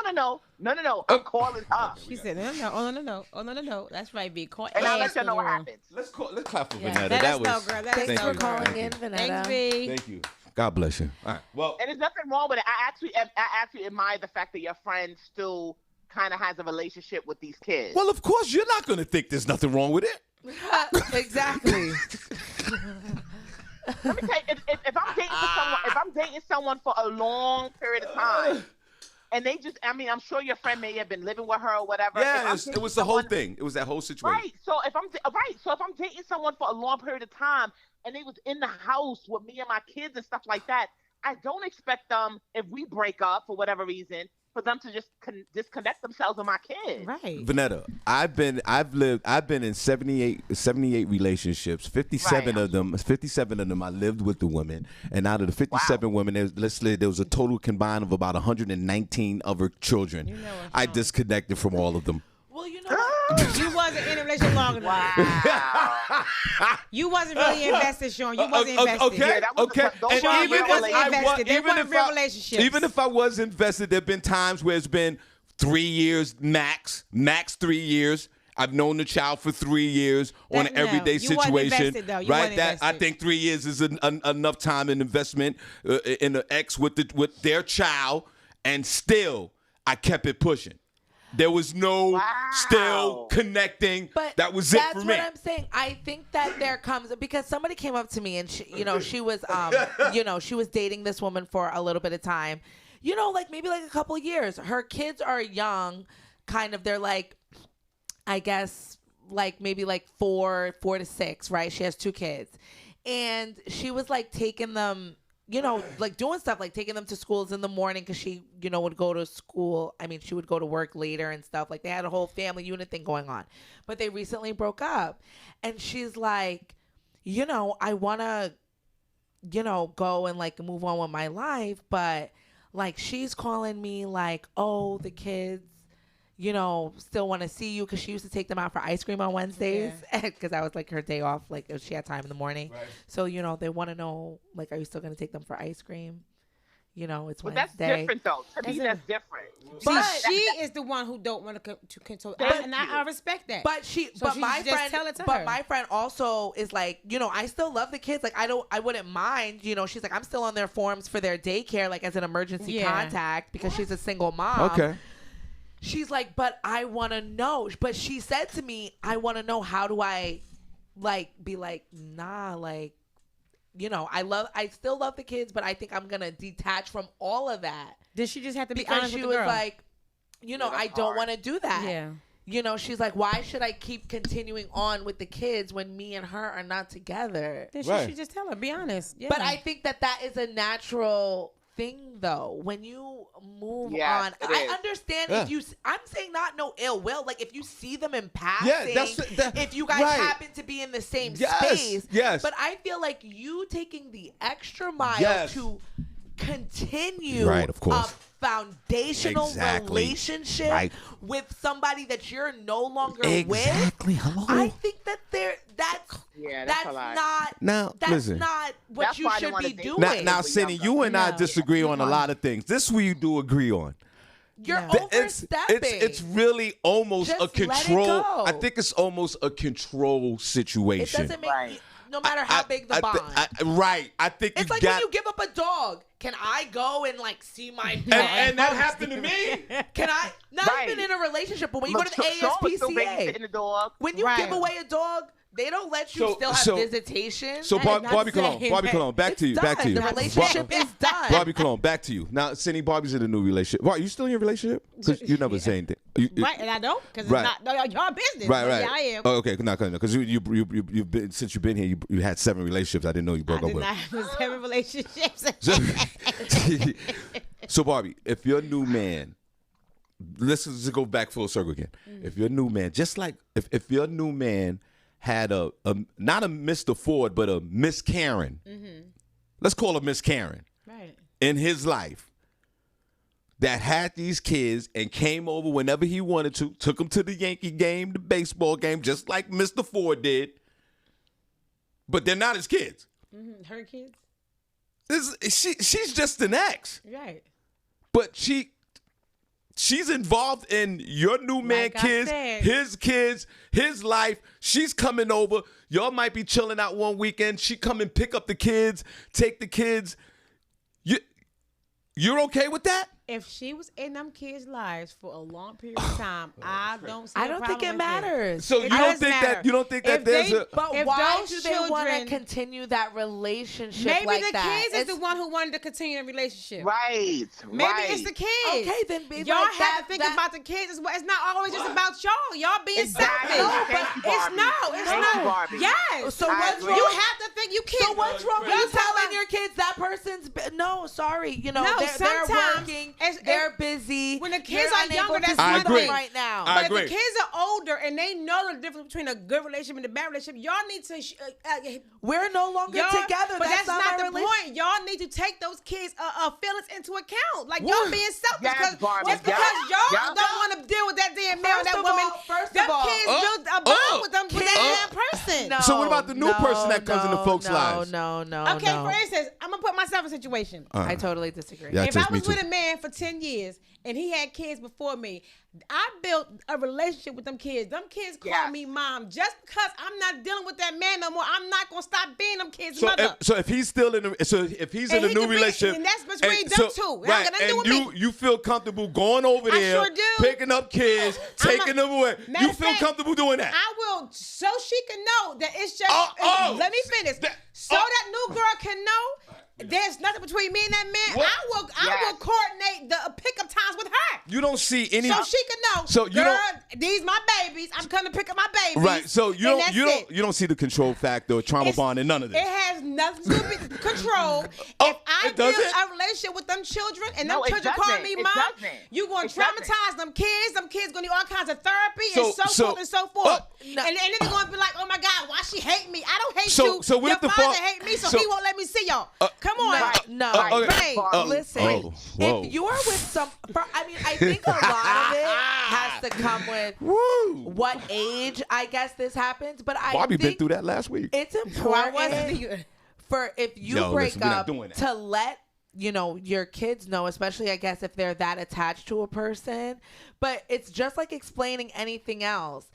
I'm calling her. She said, no. That's right, B. And I'll let you know what happens. Let's clap for Vanetta. Thanks for calling in, Vanetta. Thanks, B. Thank you. God bless you. All right. Well, and there's nothing wrong with it. I actually admire the fact that your friend still kind of has a relationship with these kids. Well, of course, you're not going to think there's nothing wrong with it. Exactly. Let me tell you, if I'm dating someone for a long period of time, and I'm sure your friend may have been living with her or whatever. Yeah, it was the whole thing. It was that whole situation. Right. So if I'm dating someone for a long period of time, and they was in the house with me and my kids and stuff like that, I don't expect them, if we break up for whatever reason, for them to just disconnect themselves with my kids. Right. Vanetta, I've been in 78 relationships. 57 of them I lived with the women, and out of the 57 women, there was a total combined of about 119 other children. I disconnected from all of them. Well, you know what? You wasn't in a relationship long enough. Wow. You wasn't really invested, Sean. You wasn't invested. Okay. And Sean, you wasn't invested. Real relationships. Even if I was invested, there have been times where it's been 3 years max 3 years. I've known the child for 3 years on an everyday situation. Right? I think 3 years is enough time and investment in the ex with their child, and still I kept it pushing. There was no still connecting. But that was it for me. That's what I'm saying. I think that there comes, because somebody came up to me and she was she was dating this woman for a little bit of time. Maybe a couple of years. Her kids are young, kind of. They're I guess maybe 4 to 6, right? She has 2 kids. And she was taking them, doing stuff taking them to schools in the morning, because she, would go to school. I mean, she would go to work later and stuff. They had a whole family unit thing going on. But they recently broke up. And she's like, I want to, go and move on with my life. But she's calling me oh, the kids, still want to see you, because she used to take them out for ice cream on Wednesdays, because that was her day off, if she had time in the morning. Right. So, they want to know, are you still going to take them for ice cream? It's Wednesday. That's different, though. To me, that's different. But she is the one who don't want to control. And I respect that. But my friend also is I still love the kids. I wouldn't mind. She's I'm still on their forms for their daycare, as an emergency contact, because she's a single mom. Okay. She's but I want to know. But she said to me, I want to know, how do I be nah, I still love the kids, but I think I'm going to detach from all of that. Did she just have to be because honest she with the was girl? I don't want to do that. Yeah. She's why should I keep continuing on with the kids when me and her are not together? Then she should just tell her, be honest. Yeah. But I think that is a natural thing, though. When you move on, I understand if you, I'm saying not no ill will, if you see them in passing, if you guys happen to be in the same space, but I feel you taking the extra mile to continue of course, a foundational relationship with somebody that you're no longer with. Hello. I think that that's not what you should be doing. Now, Senny, you and I disagree on a lot of things. This we do agree on. You're overstepping. It's really almost just a control. Let it go. I think it's almost a control situation. It doesn't make no matter how big the bond. I think it's when you give up a dog. Can I go and see my dog? And that happened to me. Can I? Not even in a relationship, but when you go to the ASPCA, when you give away a dog, they don't let you still have visitation. So Barbie Cologne, back to you. The relationship is done. Barbie Cologne, back to you. Now, Senny, Barbie's in a new relationship. Are you still in your relationship? Because you never say anything. Right, and I don't because Right. it's not your business. Right, But right. Yeah, I am. Oh, okay, no, because you've been since you've been here. You had 7 relationships. I didn't know you broke I up did with. not have 7 relationships. So Barbie, if your new man, let's just go back full circle again. If your new man, just like if your new man had a not a Mr. Ford, but a Miss Karen, let's call her Miss Karen, Right. in his life, that had these kids and came over whenever he wanted to, took them to the Yankee game, the baseball game, just like Mr. Ford did, but they're not his kids. Her kids. She's just an ex. Right. But she's involved in your new man Like I kids, said. his kids, his life. She's coming over. Y'all might be chilling out one weekend. She come and pick up the kids, take the kids. You're okay with that? If she was in them kids' lives for a long period of time, I don't see I a don't think problem it with matters. So you It don't does think matter. that you don't think that If there's they- a But If why those do they want to children- continue that relationship Maybe like the that? kids is the one who wanted to continue the relationship. Right. Maybe it's the kids. Okay, then be y'all like have that- to think that- about the kids as well. It's not always just about y'all. Y'all being Exactly. selfish. Thank you, It's Barbie. no. It's Thank not. you, Barbie. Yes. So I what's agree. wrong? You have to think you can't. So what's wrong with Y'all you talking telling about- your kids that person's no, sorry, No, they're sometimes working, it's- they're busy. when the kids you're are unable younger, to that's see I one them agree. thing. right now. I But agree. if the kids are older and they know the difference between a good relationship and a bad relationship, y'all need to. We're no longer Y'all, together. But that's not my the relationship. point. Y'all need to take those kids' feelings into account. Like y'all being selfish Yes, because Barbie, just because yes, y'all yes. don't want to deal with that damn man or First that of woman. all- first them of all- kids build a bond with them with that Kids- damn person. No, So what about the new person that comes into folks' lives? No. Okay, no. for instance, I'm gonna put myself in a situation. I totally disagree. Yeah, If I just me was with too. a man for 10 years and he had kids before me, I built a relationship with them kids. Them kids call Yes. me mom. Just because I'm not dealing with that man no more, I'm not gonna stop being them kids' So mother. if he's still in if he's in And a he new could be- relationship, and that's between them two. It ain't right? got nothing to do And with you feel comfortable going over I there, sure do. picking up kids, taking them away. Matter You of feel fact, comfortable doing that? I will, so she can know that it's just. Let me finish. So oh. that new girl can know there's nothing between me and that man. What? I will Yes. coordinate the pickup times with her. You don't see any. So she can know. So you girl, don't- these my babies. I'm coming to pick up my babies. Right. So you and don't that's you it. don't see the control factor or trauma It's- bond and none of this. It has nothing to do with control. Oh, If I it build doesn't? a relationship with them children and them No, it children call doesn't. me It mom, doesn't. you going It to doesn't. traumatize them kids. Them kids going to need all kinds of therapy So- and so so- forth and so forth. no. And then they're going to be like, oh my God, why she hate me? I don't hate So- you. so what Your if the father fa- hate me, so so- he won't let me see y'all. Come on. Right. No. okay. Right. Listen, whoa. if you're with some, I think a lot of it has to come with Woo. what age I guess this happens. But I Bobby been think through that last week. it's Why wasn't important you? for if you No, break listen, we're not up doing that. to let your kids know, especially I guess if they're that attached to a person. But it's just like explaining anything else.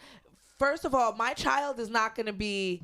First of all, my child is not going to be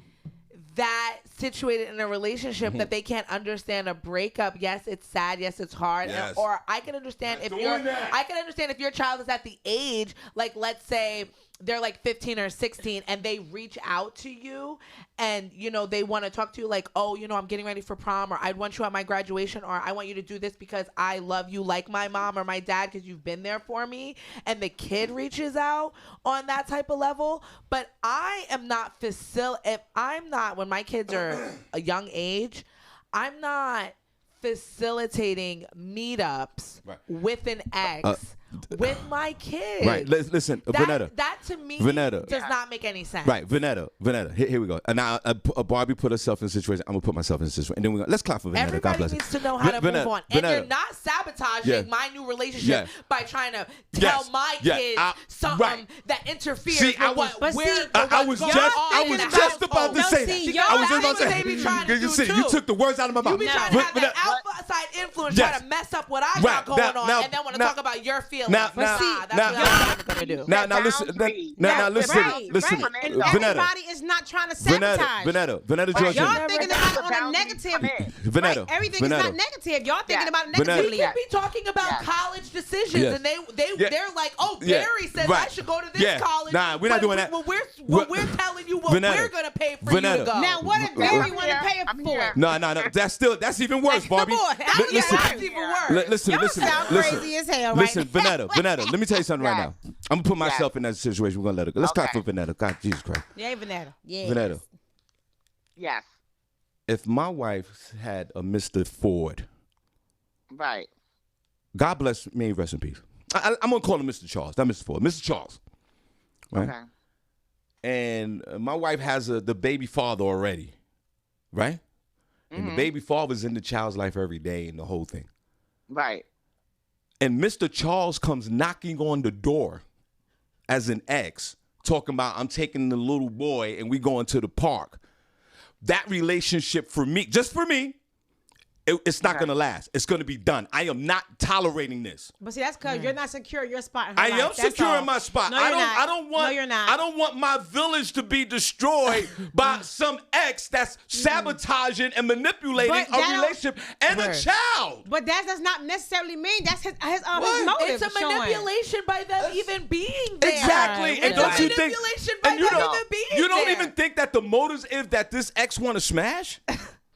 that situated in a relationship that they can't understand a breakup. Yes, it's sad. Yes, it's hard. Yes. Or I can understand if your child is at the age, like let's say they're like 15 or 16 and they reach out to you and they want to talk to you like, oh, I'm getting ready for prom, or I'd want you at my graduation, or I want you to do this because I love you like my mom or my dad because you've been there for me, and the kid reaches out on that type of level. But I am not when my kids are a young age, I'm not facilitating meetups with an ex with my kids. Right. Listen, Vanetta. That to me Vanetta. does not make any sense. Right, Vanetta. Here we go. And now Barbie put herself in a situation. I'm gonna put myself in a situation, and then let's clap for Vanetta. God Everybody bless needs her. to know how to move on, and Vanetta. you're not sabotaging my new relationship by trying to tell my kids something that interferes See, with I was- what but we're. see, I was going just on in the about to household. say see, that. y'all- I was just that's about to what say. they be trying to You do, see, too. you took the words out of my mouth. You be trying to have that Vanetta- outside influence, Yes. trying to mess up what I Right. got going on, Now- and then want to now- talk about your feelings. now- But now- that's now- what I'm never gonna do. Now listen. Boundaries. Now listen. Right, Listen. right. And Vanetta. everybody is not trying to sabotage. Vanetta, Right. Georgia. Y'all thinking about it on a Boundaries negative. come in. Vanetta. Right, everything is not negative. Y'all thinking about it Vanetta. negatively. We could be talking about Yes. college decisions, Yes. and Yeah. they're like, oh, Yeah. Barry says Right. I should go to this Yeah. college. Nah, we're not but doing that. When we're telling you what Vanetta. we're gonna pay for you to go. Now, what if Barry want to pay for it? No. That's even worse, Barbie. That's even worse. Listen. Y'all sound crazy as hell, right? Listen, Vanetta, let me tell you something right now. I'm gonna put myself in that situation. We're gonna let her go. Let's clap for Vanetta. God, Jesus Christ. Yeah, Vanetta. Yeah. Vanetta. Yes. If my wife had a Mr. Ford, Right. God bless me, rest in peace. I'm gonna call him Mr. Charles, not Mr. Ford, Mr. Charles. Right? Okay. And my wife has the baby father already, right? And the baby father's in the child's life every day and the whole thing. Right. And Mr. Charles comes knocking on the door as an ex, talking about, I'm taking the little boy and we going to the park. That relationship for me, just for me, it's not going to last. It's going to be done. I am not tolerating this. But see, that's because you're not secure in your spot in her I life. am secure in my spot. No, you're not. I don't want. No, you're not. I don't want my village to be destroyed by some ex that's sabotaging and manipulating But that a relationship and a child. But that does not necessarily mean that's his motive. It's a Sean. manipulation by them even being there. Exactly. It's And don't a you think? manipulation by And you them don't. even being You don't there. even think that the motive is that this ex want to smash?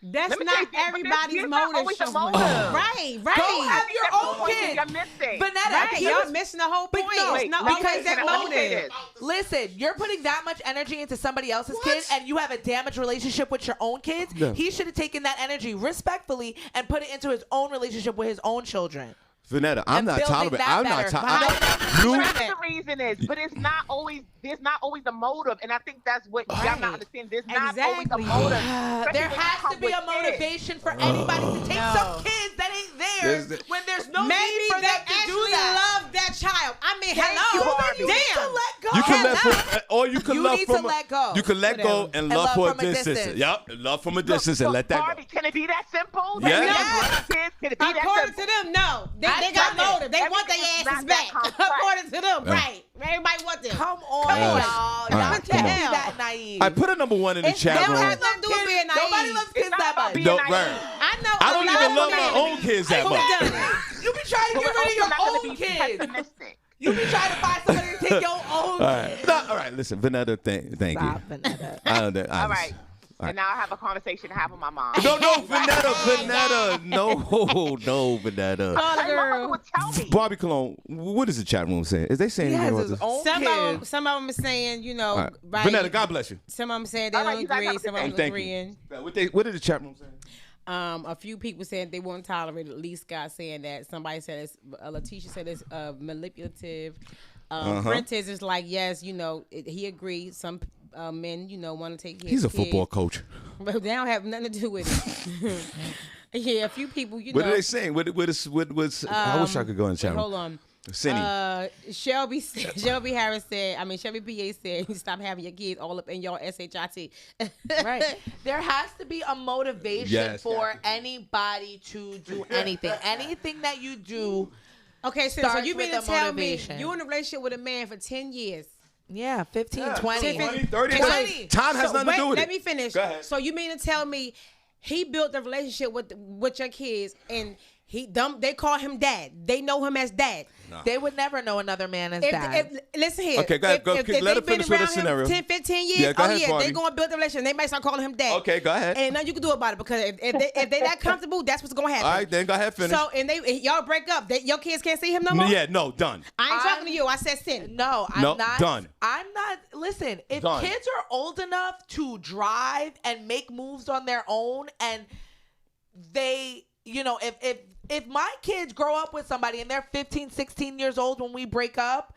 That's Let me not tell you, everybody's it's not motive. always a Sean. motive. Right. Go have your That's the own point that kid. you're missing. Vanetta, Right, y'all missing the whole point. no, It's not let me always say- that let me say motive. this. Listen, you're putting that much energy into somebody else's kid, and you have a damaged relationship with your own kids. Yeah. He should have taken that energy respectfully and put it into his own relationship with his own children. Vanetta, I'm And not building tolerating. that I'm not better. tolerating. Whatever the reason is, but it's not always. There's not always a motive, and I think that's what y'all Right. not understand. There's not always a Exactly. motive. There has to be a motivation for anybody to take some kids that ain't there when there's no Maybe need for they them to do actually that. love that child. I mean, Thank you, hello. Barbie. You need to Damn. let go. You can let Hello. from, or you can You love need from to let go. You can let go Whatever. and And love love for a from a distance. distance. Yep, love from a distance and let that Barbie, go. can it be that simple? Yeah. Yes. Kids, can it be that According simple? to them, no. They I got tried it. motive. They want their Everything is asses not that back. complex. According to them, right. Everybody want them. Come on, Come on. y'all. All Y'all right, can't come be on. that naive. I put a number one in the They chat don't room. have nothing to do with being naive. Nobody loves kids not that about much. being No, naive. right. I know. I don't a even lot love of my men own kids that who much. done it. You be trying to But get we're rid of also your not going own to be kids. pessimistic. You be trying to find somebody to take your own All right. kids. No, all right. Listen, Vanetta, thank you. Vanetta. All All right. And now I have a conversation to have with my mom. No, Vanetta. No, Vanetta. Call the My mother girl. would tell me. Barbie Cologne, what is the chat room saying? Is they saying He anything has about his this? own Some of them are saying, you know, All right. right. Vanetta, God bless you. Some of them saying they All right, don't you guys agree. have a Some good of day. them Thank you. agreeing. What did the chat room say? A few people said they won't tolerate it. At least Scott saying that. Somebody said it's. Letitia said it's manipulative. Prentice is like, yes, you know, he agreed. Some men, you know, want to take his He's a kids, football coach. but they don't have nothing to do with it. Yeah, a few people, you What know. are they saying? What I wish I could go in the chat room. Hold on. Senny. Shelby Harris said, Shelby PA said, you stop having your kids all up in your SHIT. Right. There has to be a motivation Yes, for got to. anybody to do anything. Anything that you do. Okay, so Starts you mean to with a tell motivation. me you in a relationship with a man for 10 years? Yeah, 15, 20. 20, 30. 20. Time has nothing to do with let it. me finish. Go ahead. So you mean to tell me he built a relationship with your kids and they call him dad. They know him as dad. They would never know another man as If, dad. listen here. Okay, go ahead. Let her they've been finish with around the him scenario. 10, 15 years, Yeah, go ahead, they Barbie. going to build a relationship. They might start calling him dad. Okay, go ahead. And nothing you can do about it because if they that comfortable, that's what's going to happen. All right, then go ahead, finish. So, and y'all break up. Your kids can't see him no more? Yeah, no, done. I ain't talking to you. I said Senny. No, I'm No, not. done. I'm not. Listen, if Done. kids are old enough to drive and make moves on their own, and they, you know, if my kids grow up with somebody and they're 15, 16 years old when we break up,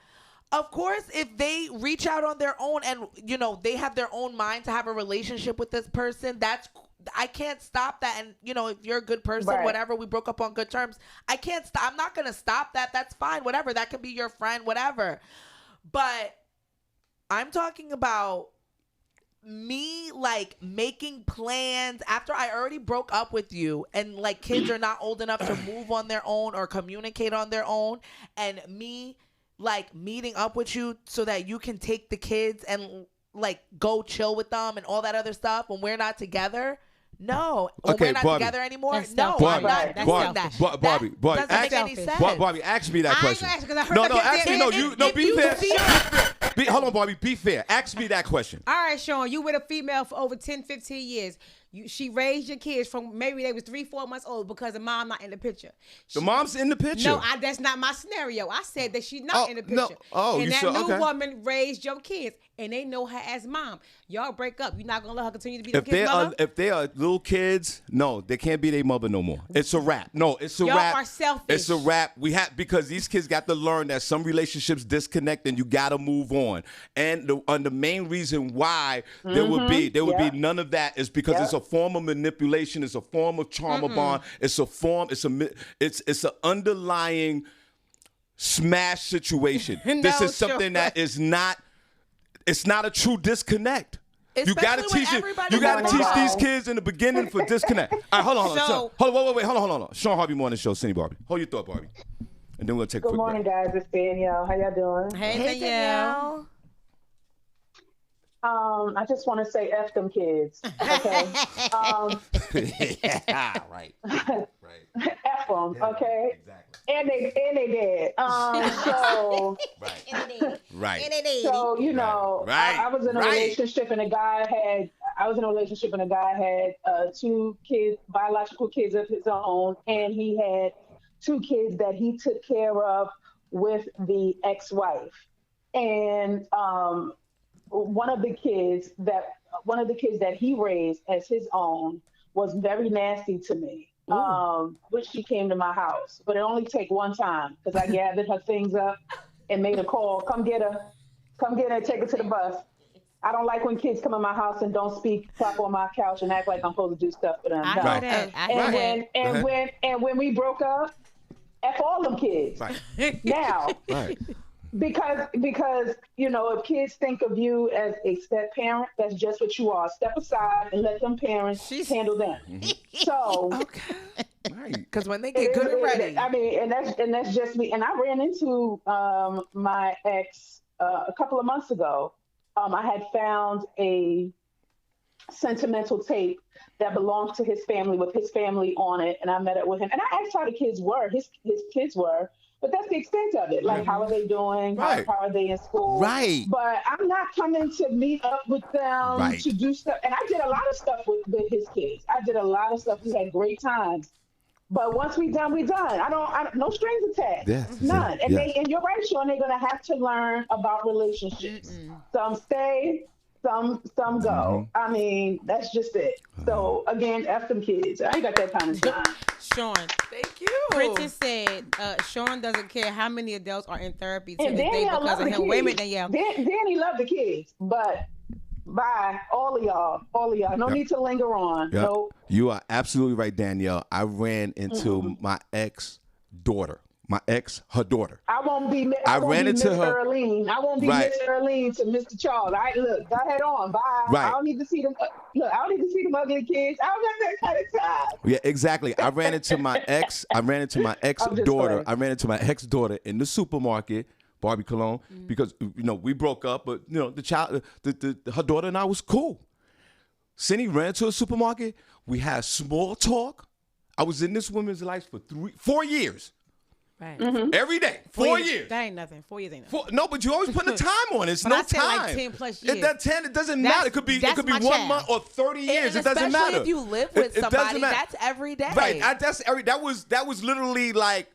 of course, if they reach out on their own and, you know, they have their own mind to have a relationship with this person, I can't stop that. And, you know, if you're a good person, Right. whatever, we broke up on good terms, I can't stop. I'm not going to stop that. That's fine. Whatever. That can be your friend, whatever. But I'm talking about me, like, making plans after I already broke up with you, and like kids are not old enough to move on their own or communicate on their own, and me like meeting up with you so that you can take the kids and like go chill with them and all that other stuff when we're not together. No. Okay, We're not Barbie. together anymore. That's No, selfish. I'm not That's doing selfish. that. Barbie, That doesn't make any selfish. sense. Barbie, ask me that I ain't question. gonna ask 'cause I heard No, that no, ask me. there- No, if be you fair. feel- Hold on, Barbie. Be fair. Ask me that question. All right, Shawn, you with a female for over 10, 15 years. She raised your kids from maybe they was 3, 4 months old because the mom not in the picture. The mom's in the picture. No, that's not my scenario. I said that she's not in the no. picture. Oh, and you that sure? new Okay. woman raised your kids, and they know her as mom. Y'all break up. You're not gonna let her continue to be the If kid's mother. if they are little kids, no, they can't be their mother no more. It's a wrap. No, it's a Y'all wrap. are selfish. It's a wrap. We have because these kids got to learn that some relationships disconnect and you got to move on. And the main reason why there would be none of that is because it's a form of manipulation. It's a form of trauma bond. It's a form. It's an underlying smash situation. This is something that is not. It's not a true disconnect. You gotta teach it. You gotta teach these kids in the beginning for disconnect. All right, hold on. So- Hold on. Shawn Harvey Morning Show, Senny Barbi. Hold your thought, Barbi. And then we'll take a Good quick morning, break. guys. It's Danielle. How y'all doing? Hey, Danielle. I just want to say F them kids. Okay. Yeah, right. F them. Okay. Exactly. And they dead. So Right. so you know, Right. I was in a relationship and a guy had. I was in a relationship and a guy had 2 kids, biological kids of his own, and he had 2 kids that he took care of with the ex-wife. And one of the kids that he raised as his own was very nasty to me. Which she came to my house, but it only take one time because I gathered her things up and made a call. Come get her, and take her to the bus. I don't like when kids come in my house and don't speak, plop on my couch and act like I'm supposed to do stuff for them. I No. heard that. I heard that. And when we broke up, F all them kids. Right. Now, Right. because you know, if kids think of you as a step parent, that's just what you are. Step aside and let them parents handle them. So Okay. Right. Because when they get good and ready. I mean, and that's just me. And I ran into my ex a couple of months ago. I had found a sentimental tape that belonged to his family with his family on it, and I met up with him. And I asked how the kids were. His kids were. But that's the extent of it. Like, how are they doing? Right. How are they in school? Right. But I'm not coming to meet up with them Right. to do stuff. And I did a lot of stuff with his kids. I did a lot of stuff. We had great times. But once we done, we done. I don't no strings attached. Yes. None. And Yes. and you're right, Shawn, they're gonna have to learn about relationships. Some stay, some go. I mean, that's just it. So again, F them kids. I ain't got that kind of time. Shawn. Thank you. Princess said Shawn doesn't care how many adults are in therapy to And this day Danielle because loved of the him. kids. Wait a minute, Danielle. Danny loved the kids, but bye, all of y'all. No need to linger on. Yep. Nope. You are absolutely right, Danielle. I ran into my ex-daughter. Her daughter. I won't be Miss her. Earlene. I won't be Right. Miss Earlene to Mr. Charles. All right, look, go ahead on. Bye. Right. I don't need to see them. Look, I don't need to see them ugly kids. I don't got that kind of time. Yeah, exactly. I ran into my ex-daughter. playing. I ran into my ex-daughter in the supermarket, Barbie Cologne, because we broke up, but the child, her daughter and I was cool. Senny ran to a supermarket. We had small talk. I was in this woman's life for 4 years. Right. Every day, 4 years. That ain't nothing. 4 years ain't nothing. No, but you always putting the time on it. It's But no I said time. like 10 plus It doesn't matter. It could be that's 1 my child. month or 30 years. And it doesn't especially matter. if you live with It doesn't somebody, matter. that's every day. Right. That was literally like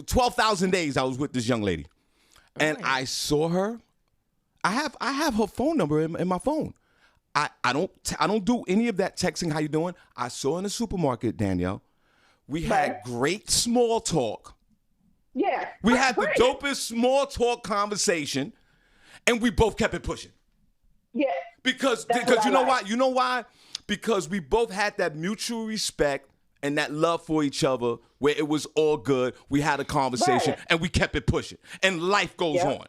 12,000 days I was with this young lady, and I saw her. I have her phone number in my phone. I don't do any of that texting. How you doing? I saw her in the supermarket, Danielle. We had great small talk. Yeah. We had the Great. dopest small talk conversation, and we both kept it pushing. Yeah. Because That's what I you know like. why? You know why? Because we both had that mutual respect and that love for each other where it was all good. We had a conversation Right. and we kept it pushing. And life goes Yep. on.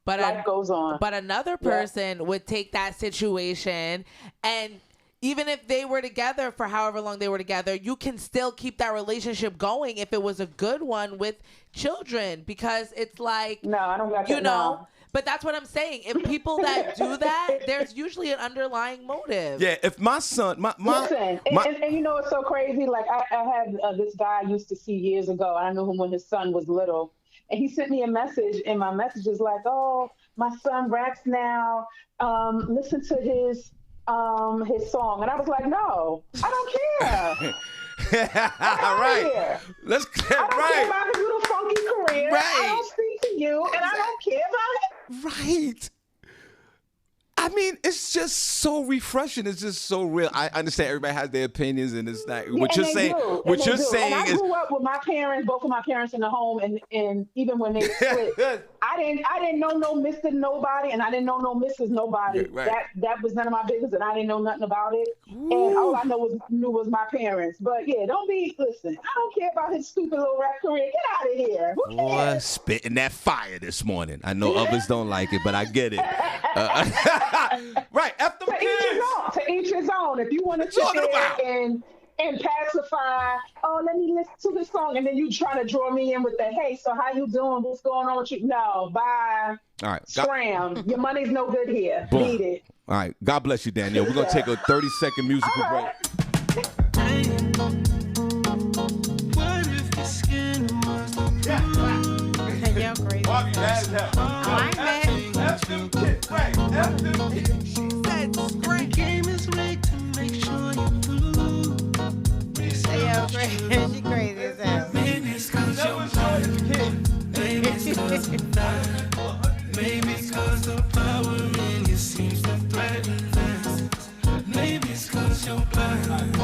But Life goes on. But another person would take that situation, and even if they were together for however long they were together, you can still keep that relationship going if it was a good one with children, because it's like, No, I don't got that. you know, But that's what I'm saying. If people that do that, there's usually an underlying motive. Yeah, if my son, Listen, and you know what's so crazy? Like I had this guy I used to see years ago. I knew him when his son was little, and he sent me a message, and my message is like, "Oh, my son raps now. Listen to his song," and I was like, "No, I don't care." Right. Let's get I don't care about his little funky career. Right. I don't speak to you, and I don't care about it. Right. I mean, it's just so refreshing. It's just so real. I understand everybody has their opinions, and it's not what you're saying. What you're saying and I is, grew up with my parents, both of my parents in the home, and even when they split, I didn't know no Mr. Nobody, and I didn't know no Mrs. Nobody. Right. That was none of my business, and I didn't know nothing about it. Ooh. And all I knew was my parents. But yeah, listen. I don't care about his stupid little rap career. Get out of here. Who cares? Boy, spitting that fire this morning. I know others don't like it, but I get it. Right, F them kids. To each his own. If you want to sit there and pacify, oh, let me listen to this song, and then you trying to draw me in with the, hey, so how you doing? What's going on with you? No, bye. All right. Scram. Your money's no good here. Boom. Need it. All right. God bless you, Danielle. We're going to take a 30-second musical break. Y'all crazy. Barbi, bad as hell. I ain't mad. F them kids. Right. F them kids. She said, "Scream." Yo, crazy. She crazy as hell. Maybe it's cause you're mine. Maybe it's cause the power in you seems to threaten them. Maybe it's cause you're blind.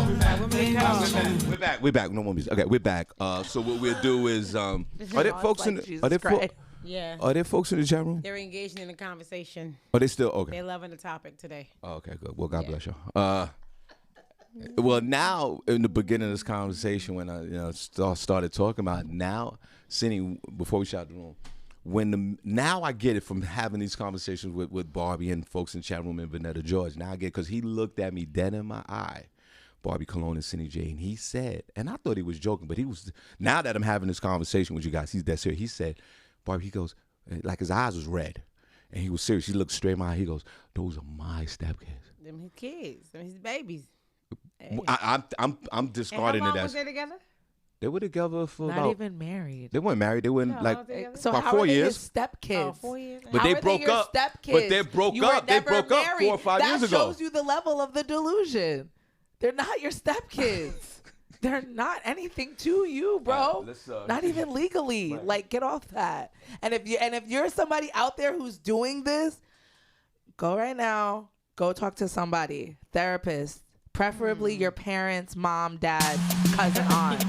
We're back. No more music. Okay, we're back. So what we'll do is, are there folks in the, Yeah. Are there folks in the chat room? They're engaging in a conversation. Are they still okay? They're loving the topic today. Oh, okay, good. Well, God bless you. Well, now in the beginning of this conversation, when I started talking about now, Senny, before we shot the room, now I get it from having these conversations with Barbi and folks in the chat room and Vanetta George. Now I get it because he looked at me dead in my eye, Barbi Cologne and Senny J, and he said, and I thought he was joking, but he was. Now that I'm having this conversation with you guys, he's dead serious. He said, Barbi, he goes, like his eyes was red, and he was serious. He looked straight in my eye. He goes, "Those are my stepkids. Them his kids. Them his babies." Hey. I'm discarding and how long it as. Was they together? They were together for Not even married. They weren't married. They were So about how 4 are they years. Your stepkids? Oh, 4 years. But how they are broke your up. Stepkids? But they broke up. They broke up 4 or 5 years ago. That shows you the level of the delusion. They're not your stepkids. They're not anything to you, bro. Not even legally. Right. Like, get off that. And if you're somebody out there who's doing this, go right now. Go talk to somebody, therapist, preferably your parents, mom, dad, cousin, aunt.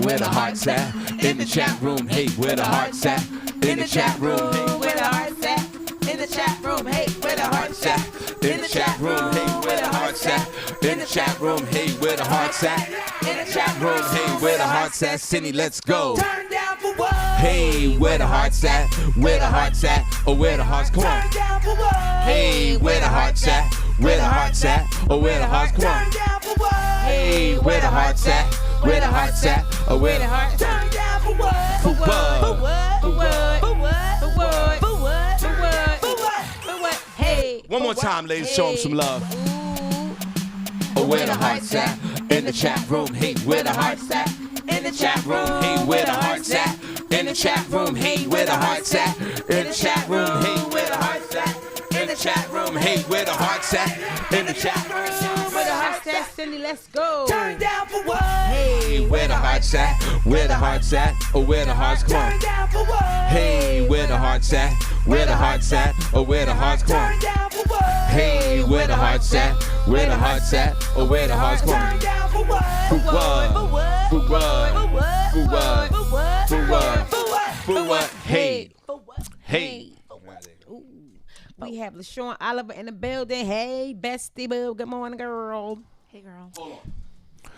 Where the hearts at? In the chat room. Hey, where the hearts at? In the chat room. Hey, where the hearts at? In the chat room. Hey, where the hearts at? In the chat room. Hey, where the hearts at? In the chat room. Hey, where the hearts at? In the chat room. Hey, where the hearts at? Senny, let's go. Turn down for what? Hey, where the hearts at? Where the hearts at? Oh, where the hearts? Come on. Turn down for what? Hey, where the hearts at? Where the hearts at? Oh, where the hearts? Come on. Turn down for what? Hey, where the hearts at? Where the hearts at? Oh, where the hearts? Turn down for what? For what? For what? For what? For what? For what? For what? For what? For what? For what? Hey. One more time, ladies. Show them some love. Ooh. Oh, where the hearts at? In the chat room. Hey, where the hearts at? In the chat room. Hey, where the hearts at? In the chat room. Hey, where the hearts at? In the chat room. Hey, where the hearts at? In the chat room. Hey, where the hearts at? In the chat room. Where the hearts at, Senny? Let's go. Turn down for what? Hey, where the hearts at? Where the hearts at? Oh, where the hearts? Come on. Turn down for what? Hey, where the hearts at? Where the hearts at? Oh, where the hearts? Come on. Turn down for what? Hey, where the hearts at? Where the hearts at? Oh, where the hearts? Come on. Turn down for what? For what? For what? For what? For what? For what? For what? For what? For what? For what? Hey. For what? Hey. Ooh. We have LaShawn Oliver in the building. Hey, bestie boo. Good morning, girl. Hey, girl. Hold on.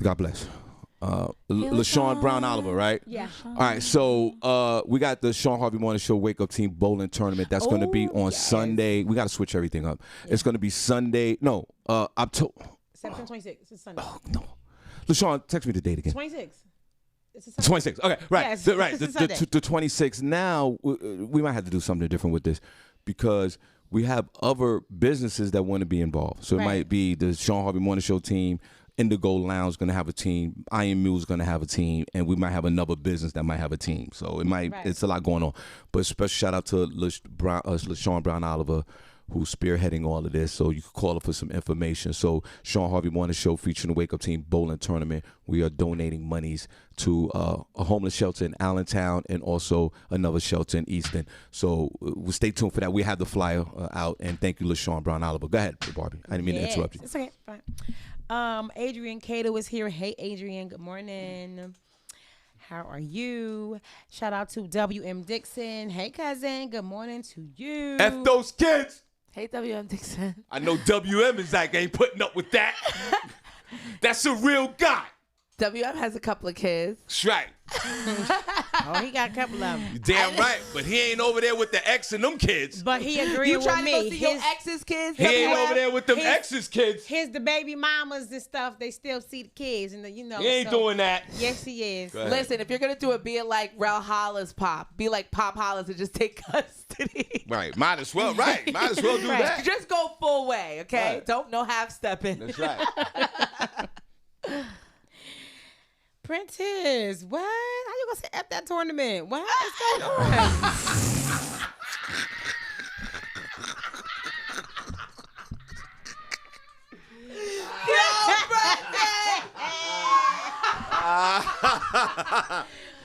God bless. LaShawn Brown Oliver, right? Yeah. All right, so we got the Shawn Harvey Morning Show Wake Up Team Bowling Tournament. That's going to be on Sunday. We got to switch everything up. Yeah. It's going to be Sunday. No, September 26th. It's Sunday. Oh, no. LaShawn, text me the date again. 26th. It's a Sunday. 26. Okay, right. Yes, So, right. it's a Sunday. The 26. Now, we might have to do something different with this because we have other businesses that want to be involved. So it Right. might be the Shawn Harvey Morning Show team, Indigo Lounge going to have a team, Iron Mule's going to have a team, and we might have another business that might have a team. So it might, Right. it's a lot going on. But special shout out to LaShawn Brown Oliver, who's spearheading all of this. So you can call her for some information. So Shawn Harvey Morning Show featuring the Wake Up Team Bowling Tournament. We are donating monies to a homeless shelter in Allentown and also another shelter in Easton. So stay tuned for that. We have the flyer out. And thank you, LaShawn Brown Oliver. Go ahead, Barbie. I didn't mean to interrupt you. It's okay. Fine. Adrian Cato is here. Hey, Adrian. Good morning. How are you? Shout out to WM Dixon. Hey, cousin. Good morning to you. F those kids. Hey, WM Dixon. I know WM is like, ain't putting up with that. That's a real guy. WM has a couple of kids. That's right. Oh, he got a couple of them. You damn right. But he ain't over there with the ex and them kids. But he agreed You with trying to go me. see your ex's kids? He ain't WM? over there with them his- ex's kids. The baby mamas and stuff, they still see the kids. And, you know. He ain't so- doing that. Yes, he is. Go ahead. Listen, if you're going to do it, be it like Rel Hollis Pop. Be like Pop Hollis and just take custody. Right. Might as well. Right. Might as well do Right. that. Just go full way, okay? Right. Don't no half stepping. That's right. Prentice, what? How you gonna say F that tournament? What is going on?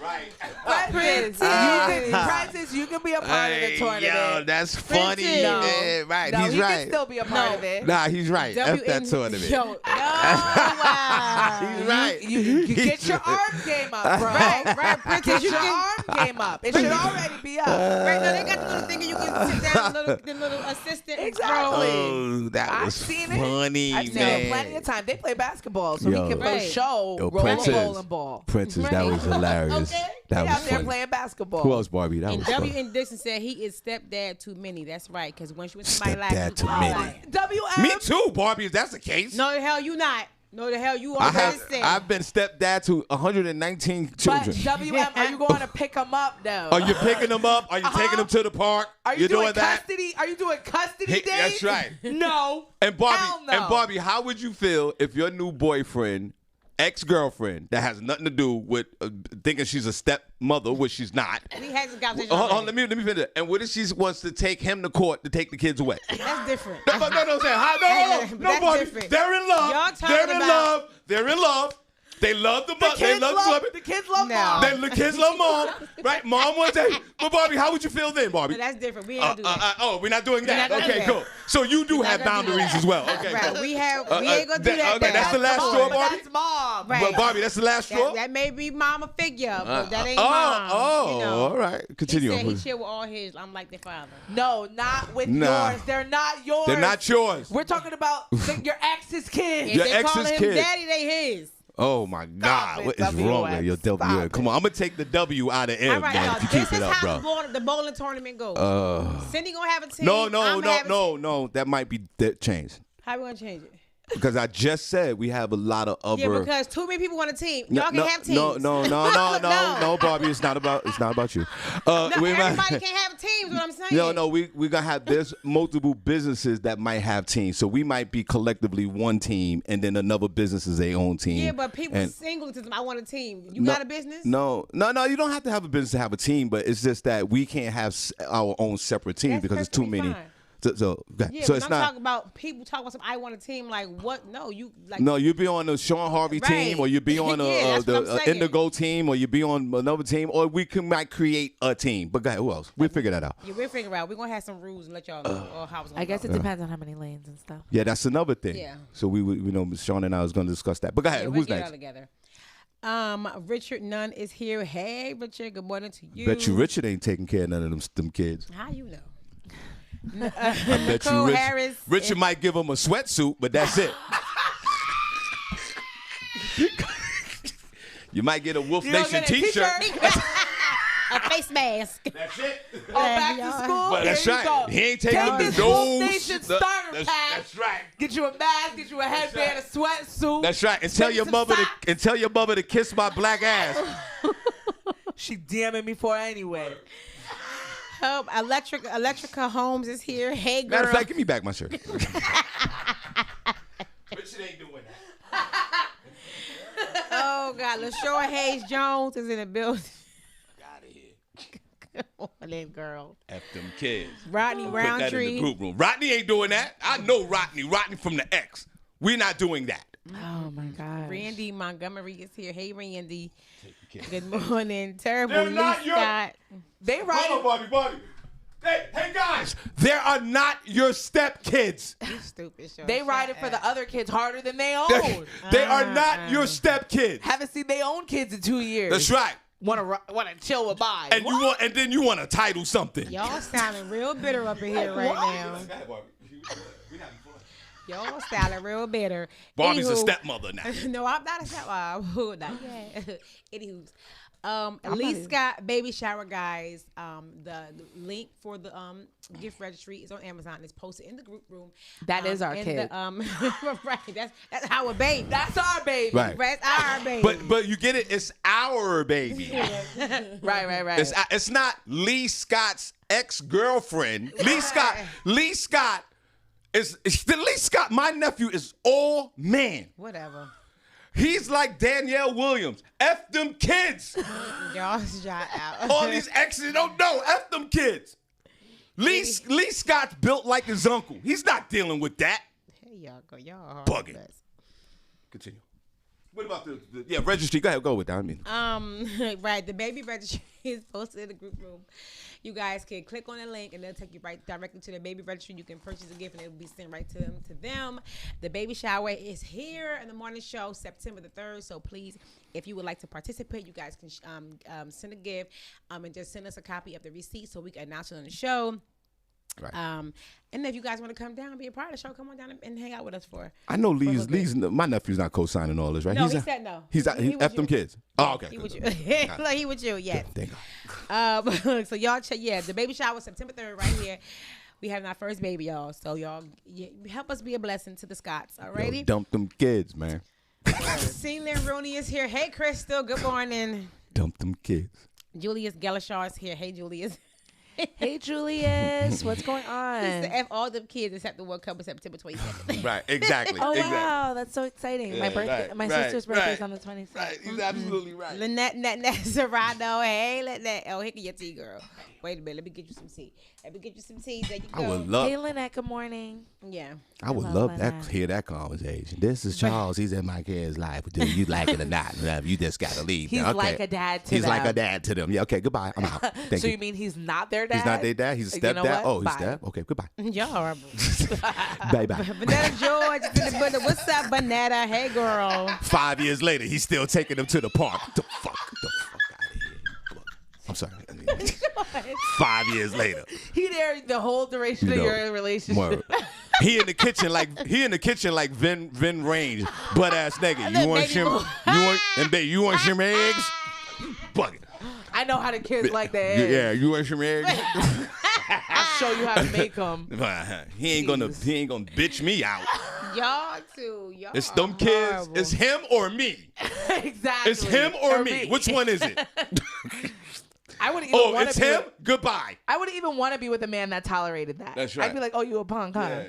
Right. Prentice, you can be a part of the tournament. Yo, that's funny. Princeton. Man. Right. No, He's he right. can still be a part of it. Nah, he's right. F that tournament. Yo, wow. He's right. You get your arm game up, bro. Right, Prentice, Get you your can. arm game up. It should already be up. Right now, they got the little thing you can sit down, the little assistant. Exactly. Oh, that I've was seen it. funny, I've seen man. it plenty of time. They play basketball, so Yo. he can Right. show Yo, roll Princess. a bowling ball. Princess, that was hilarious. Okay. That They was out there funny. playing basketball. Who else, Barbie? That And was funny. W.N. Dixon said he is stepdad to many. That's right, because once you with somebody like Stepdad to many. WM. Me too, Barbie, if that's the case. No, the hell you not. No, the hell you I already said. I've been stepdad to 119 But children. WM, are you going to pick them up though? Are you picking them up? Are you taking them to the park? Are you You're doing that? custody? Are you doing custody Hey, days? that's right. No. And Barbie, Hell no. how would you feel if your new boyfriend, ex-girlfriend, that has nothing to do with thinking she's a stepmother, which she's not. We had this conversation. Hold on, already. let me finish. And what if she wants to take him to court to take the kids away? That's different. No, I'm saying, no, But that's Barbie. different. They're in love. Y'all talking They're in about- love. They're in love. They love the mother. They love the celebrity. The kids love No. mom. The kids love mom, right? Mom wants to. But Barbie, how would you feel then, Barbie? But that's different. We ain't do that. We're not doing that. not gonna Okay, do cool. So you do have gonna do boundaries that. as well. Okay, Right. cool. We ain't gonna do that. Okay, that's the now. last Come straw, on, but Barbie. that's mom. Right. But Barbie, that's the last straw. That may be mama figure, but that ain't oh, mom. oh, you know. all right. Continue. He said he share with all his. I'm like their father. No, not with Nah. yours. They're not yours. They're not yours. We're talking about your ex's kids. If Your they ex's calling him kid. daddy, they his. Oh my God, it, what is wrong with WX. your W? Stop Come on, I'm gonna take the W out of M, All right, man. y'all. If you This keep is it up, how bro. the bowling tournament goes. Cindy gonna have a team. No, I'm gonna have a team. no. That might be changed How we gonna change it? because I just said we have a lot of other. Yeah, because too many people want a team. Y'all can have teams. No, Barbie. It's not about you. No, we might- everybody can't have teams. What I'm saying. No, we gonna have there's multiple businesses that might have teams, so we might be collectively one team, and then another business is their own team. Yeah, but people And- single to them. I want a team. You got a business? No. You don't have to have a business to have a team, but it's just that we can't have our own separate team That's because it's too perfectly many. fine. So Yeah, so but it's I'm not. talking about people talking about some. I want a team. Like what? No, you like. No, you be on the Shawn Harvey team, Right. or you be on Yeah, that's what I'm the saying. Indigo team, or you be on another team, or we might create a team. But go ahead, who else? We'll figure that out. Yeah, we'll figure out. We're gonna have some rules and let y'all know how it's gonna I guess go. it depends on how many lanes and stuff. Yeah, that's another thing. Yeah. So we know Shawn and I was going to discuss that. But go ahead, Yeah, we'll who's get it next? all together. Richard Nunn is here. Hey, Richard. Good morning to you. Bet you Richard ain't taking care of none of them kids. How you know? I bet Nicole you Harris Richard might give him a sweatsuit, but that's it. You might get a Wolf You don't Nation get a t-shirt. a face mask. That's it. Oh, back to school. But that's Here you right. go. He ain't taking Take the this nose. Wolf Nation starter pack. That's right. Get you a mask. Get you a headband, right. a sweatsuit. That's right. And tell Maybe your some mother socks. to kiss my black ass. She DMing me for anyway. Electrica Holmes is here. Hey, girl. Matter of fact, give me back my shirt. Richard ain't doing that. Oh, God. LaShawn Hayes Jones is in the building. Out of here. Come on in, girl. F them kids. Rodney Put that in the Roundtree. group room. Rodney ain't doing that. I know Rodney. Rodney from the X. We're not doing that. Oh my God. Randy Montgomery is here. Hey, Randy. Good morning. Terrible They're Lee not your- Scott. They right. Hold on, Bobby. Hey, guys. There are not your stepkids. You stupid, Sean. They Shut riding for up. the other kids harder than they own. They are not your stepkids. Haven't seen their own kids in 2 years. That's right. Want to chill with Bobby. And then you want to title something. Y'all sounding real bitter up in here right now. Y'all sounding real bitter. Barbie's a Anywho- stepmother now. No, I'm not a stepmother. Not yet. Anywho's. Lee Scott baby shower, guys. The link for the gift registry is on Amazon. It's posted in the group room. That is our kid. Right. That's our baby. That's our baby. Right. That's our baby. But you get it. It's our baby. Right. It's not Lee Scott's ex-girlfriend. Lee Scott is Lee Scott. My nephew is all man. Whatever. He's like Danielle Williams. F them kids. Y'all shot out. All these exes don't know. F them kids. Lee Scott's built like his uncle. He's not dealing with that. Hey, y'all go. Y'all hard. Bugging. Continue. What about the registry? Go ahead, go with that. I mean, right. The baby registry is posted in the group room. You guys can click on the link and they'll take you right directly to the baby registry. You can purchase a gift and it will be sent right to them. The baby shower is here in the morning show, September the 3rd. So please, if you would like to participate, you guys can send a gift and just send us a copy of the receipt so we can announce it on the show. right. And if you guys want to come down and be a part of the show, come on down and hang out with us for. I know for a little bit. my nephew's not co-signing all this, right? No, he said no. He's He F with them you. kids. Oh, okay. He good, with you. good. He with you, yes. Thank God. So y'all check, the baby shower September 3rd right here. We having our first baby, y'all. So y'all help us be a blessing to the Scots, alrighty? Yo, dump them kids, man. Celine Rooney is here. Hey, Crystal. Good morning. Dump them kids. Julius Gellashaw is here. Hey, Julius. Hey, Julius. What's going He's on? to F all the kids except the World Cup on September 22nd. Right, exactly. Oh, exactly. wow. That's so exciting. My Yeah, birthday. right, My right, sister's birthday is right. on the 26th. Right, he's absolutely right. Lynette Serrano. Hey, Lynette. Oh, here can your tea, girl. Wait a minute. Let me get you some tea. There you go. I would love. Hey, Lynette. Good morning. Yeah. I would love that. Hear that conversation. This is Charles. He's in my kid's life. Do you like it or not? You just gotta leave. He's now. Okay. like a dad to He's them. like a dad to them. Yeah. Okay. Goodbye. I'm out. Thank So you. you mean he's not their dad? He's not their dad. He's a You know stepdad. what? Oh, he's Bye. step. Okay. Goodbye. Y'all horrible. Bye bye. Vanetta George is in the building. What's up, Vanetta? Hey, girl. 5 years later, he's still taking them to the park. Get the fuck out of here. I'm sorry. 5 years later. He there the whole duration of your relationship. Word. He in the kitchen like Vin Range, butt ass nigga. You want you want shrimp eggs? Fuck it. I know how the kids like that. Yeah, you want shrimp eggs? I'll show you how to make them. He ain't gonna bitch me out. Y'all too. Y'all It's them are kids. horrible. It's him or me. Exactly. It's him or me. Which one is it? I wouldn't even want it's to be him? Goodbye. I wouldn't even want to be with a man that tolerated that. That's right. I'd be like, oh, you a punk, huh? Yeah.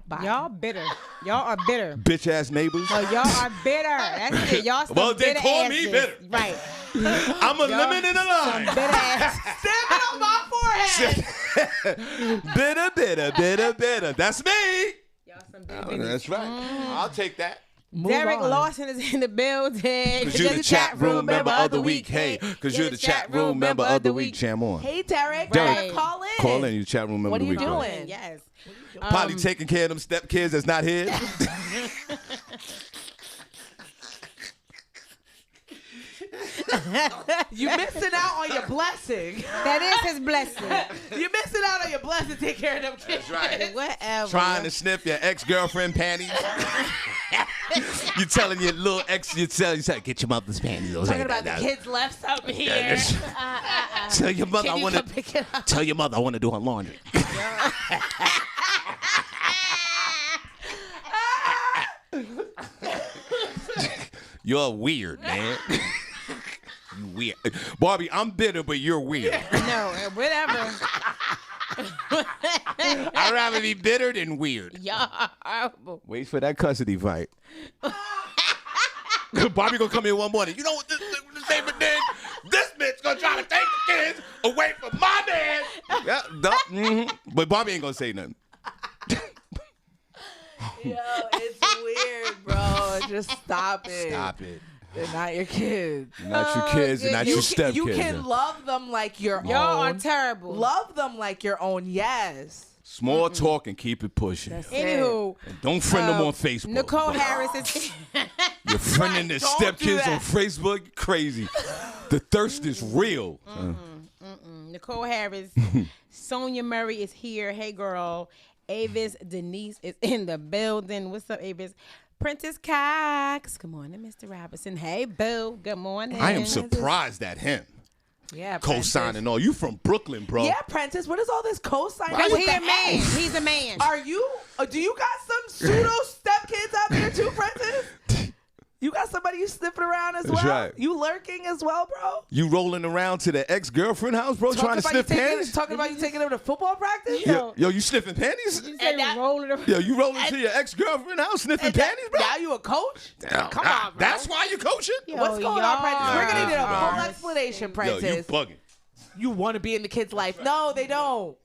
Bye. Y'all bitter. Y'all are bitter. Bitch ass neighbors. No, y'all are bitter. That's it. Y'all some Well, they bitter call asses. me bitter. Right. I'm a lemon in a lime. Bitter ass. Stamp it on my forehead. bitter. That's me. Y'all some bitter. That's right. I'll take that. Move Derek on. Lawson is in the building. Because you're the chat room member of the week. Hey, because you're the chat room member of the week. Jam on. Hey, Derek. Derek. Call in. Call in, you chat room member What of the are you week. bro. doing? Yes. Probably taking care of them stepkids that's not his. You missing out on your blessing. That is his blessing. You missing out on your blessing. Take care of them kids. That's right. Whatever. Trying to sniff your ex-girlfriend panties. You telling your little ex, you tell, get your mother's panties. Talking about the kids left up here. Tell your mother Can I you want come pick it to. up? Tell your mother I want to do her laundry. You're weird, man. and weird. Barbie, I'm bitter, but you're weird. No, whatever. I'd rather be bitter than weird. Y'all are horrible. Wait for that custody fight. Bobby gonna come in one morning. You know what this David did? This bitch gonna try to take the kids away from my man. Yeah, but Bobby ain't gonna say nothing. Yo, it's weird, bro. Just stop it. Stop it. They're not your kids. They're not your kids, and not your stepkids. You can love them like your own. Y'all are terrible. Love them like your own, yes. Small talk and keep it pushing. Anywho, And don't friend them on Facebook. Nicole Harris is. You're friending their stepkids on Facebook? Crazy. The thirst is real. Nicole Harris. Sonia Murray is here. Hey, girl. Avis Denise is in the building. What's up, Avis? Prentice Cox. Good morning, Mr. Robinson. Hey, Boo. Good morning. I am surprised at him. Yeah, Co-signing all. You from Brooklyn, bro. Yeah, Prentice. What is all this co-signing? Because with he's the a man. S? He's a man. Are you? Do you got some pseudo stepkids out there too, Prentice? You got somebody you sniffing around as That's well? right. You lurking as well, bro? You rolling around to the ex-girlfriend house, bro, trying to sniff panties? Talking about you taking them to football practice? Yo, you sniffing panties? You say rolling around. Yo, you rolling to your ex-girlfriend house sniffing panties, bro? Now you a coach? Come on, bro. That's why you coaching? What's going on, Prentice? We're going to need a full explanation, Prentice. Yo, you bugging. You want to be in the kid's life. No, they don't.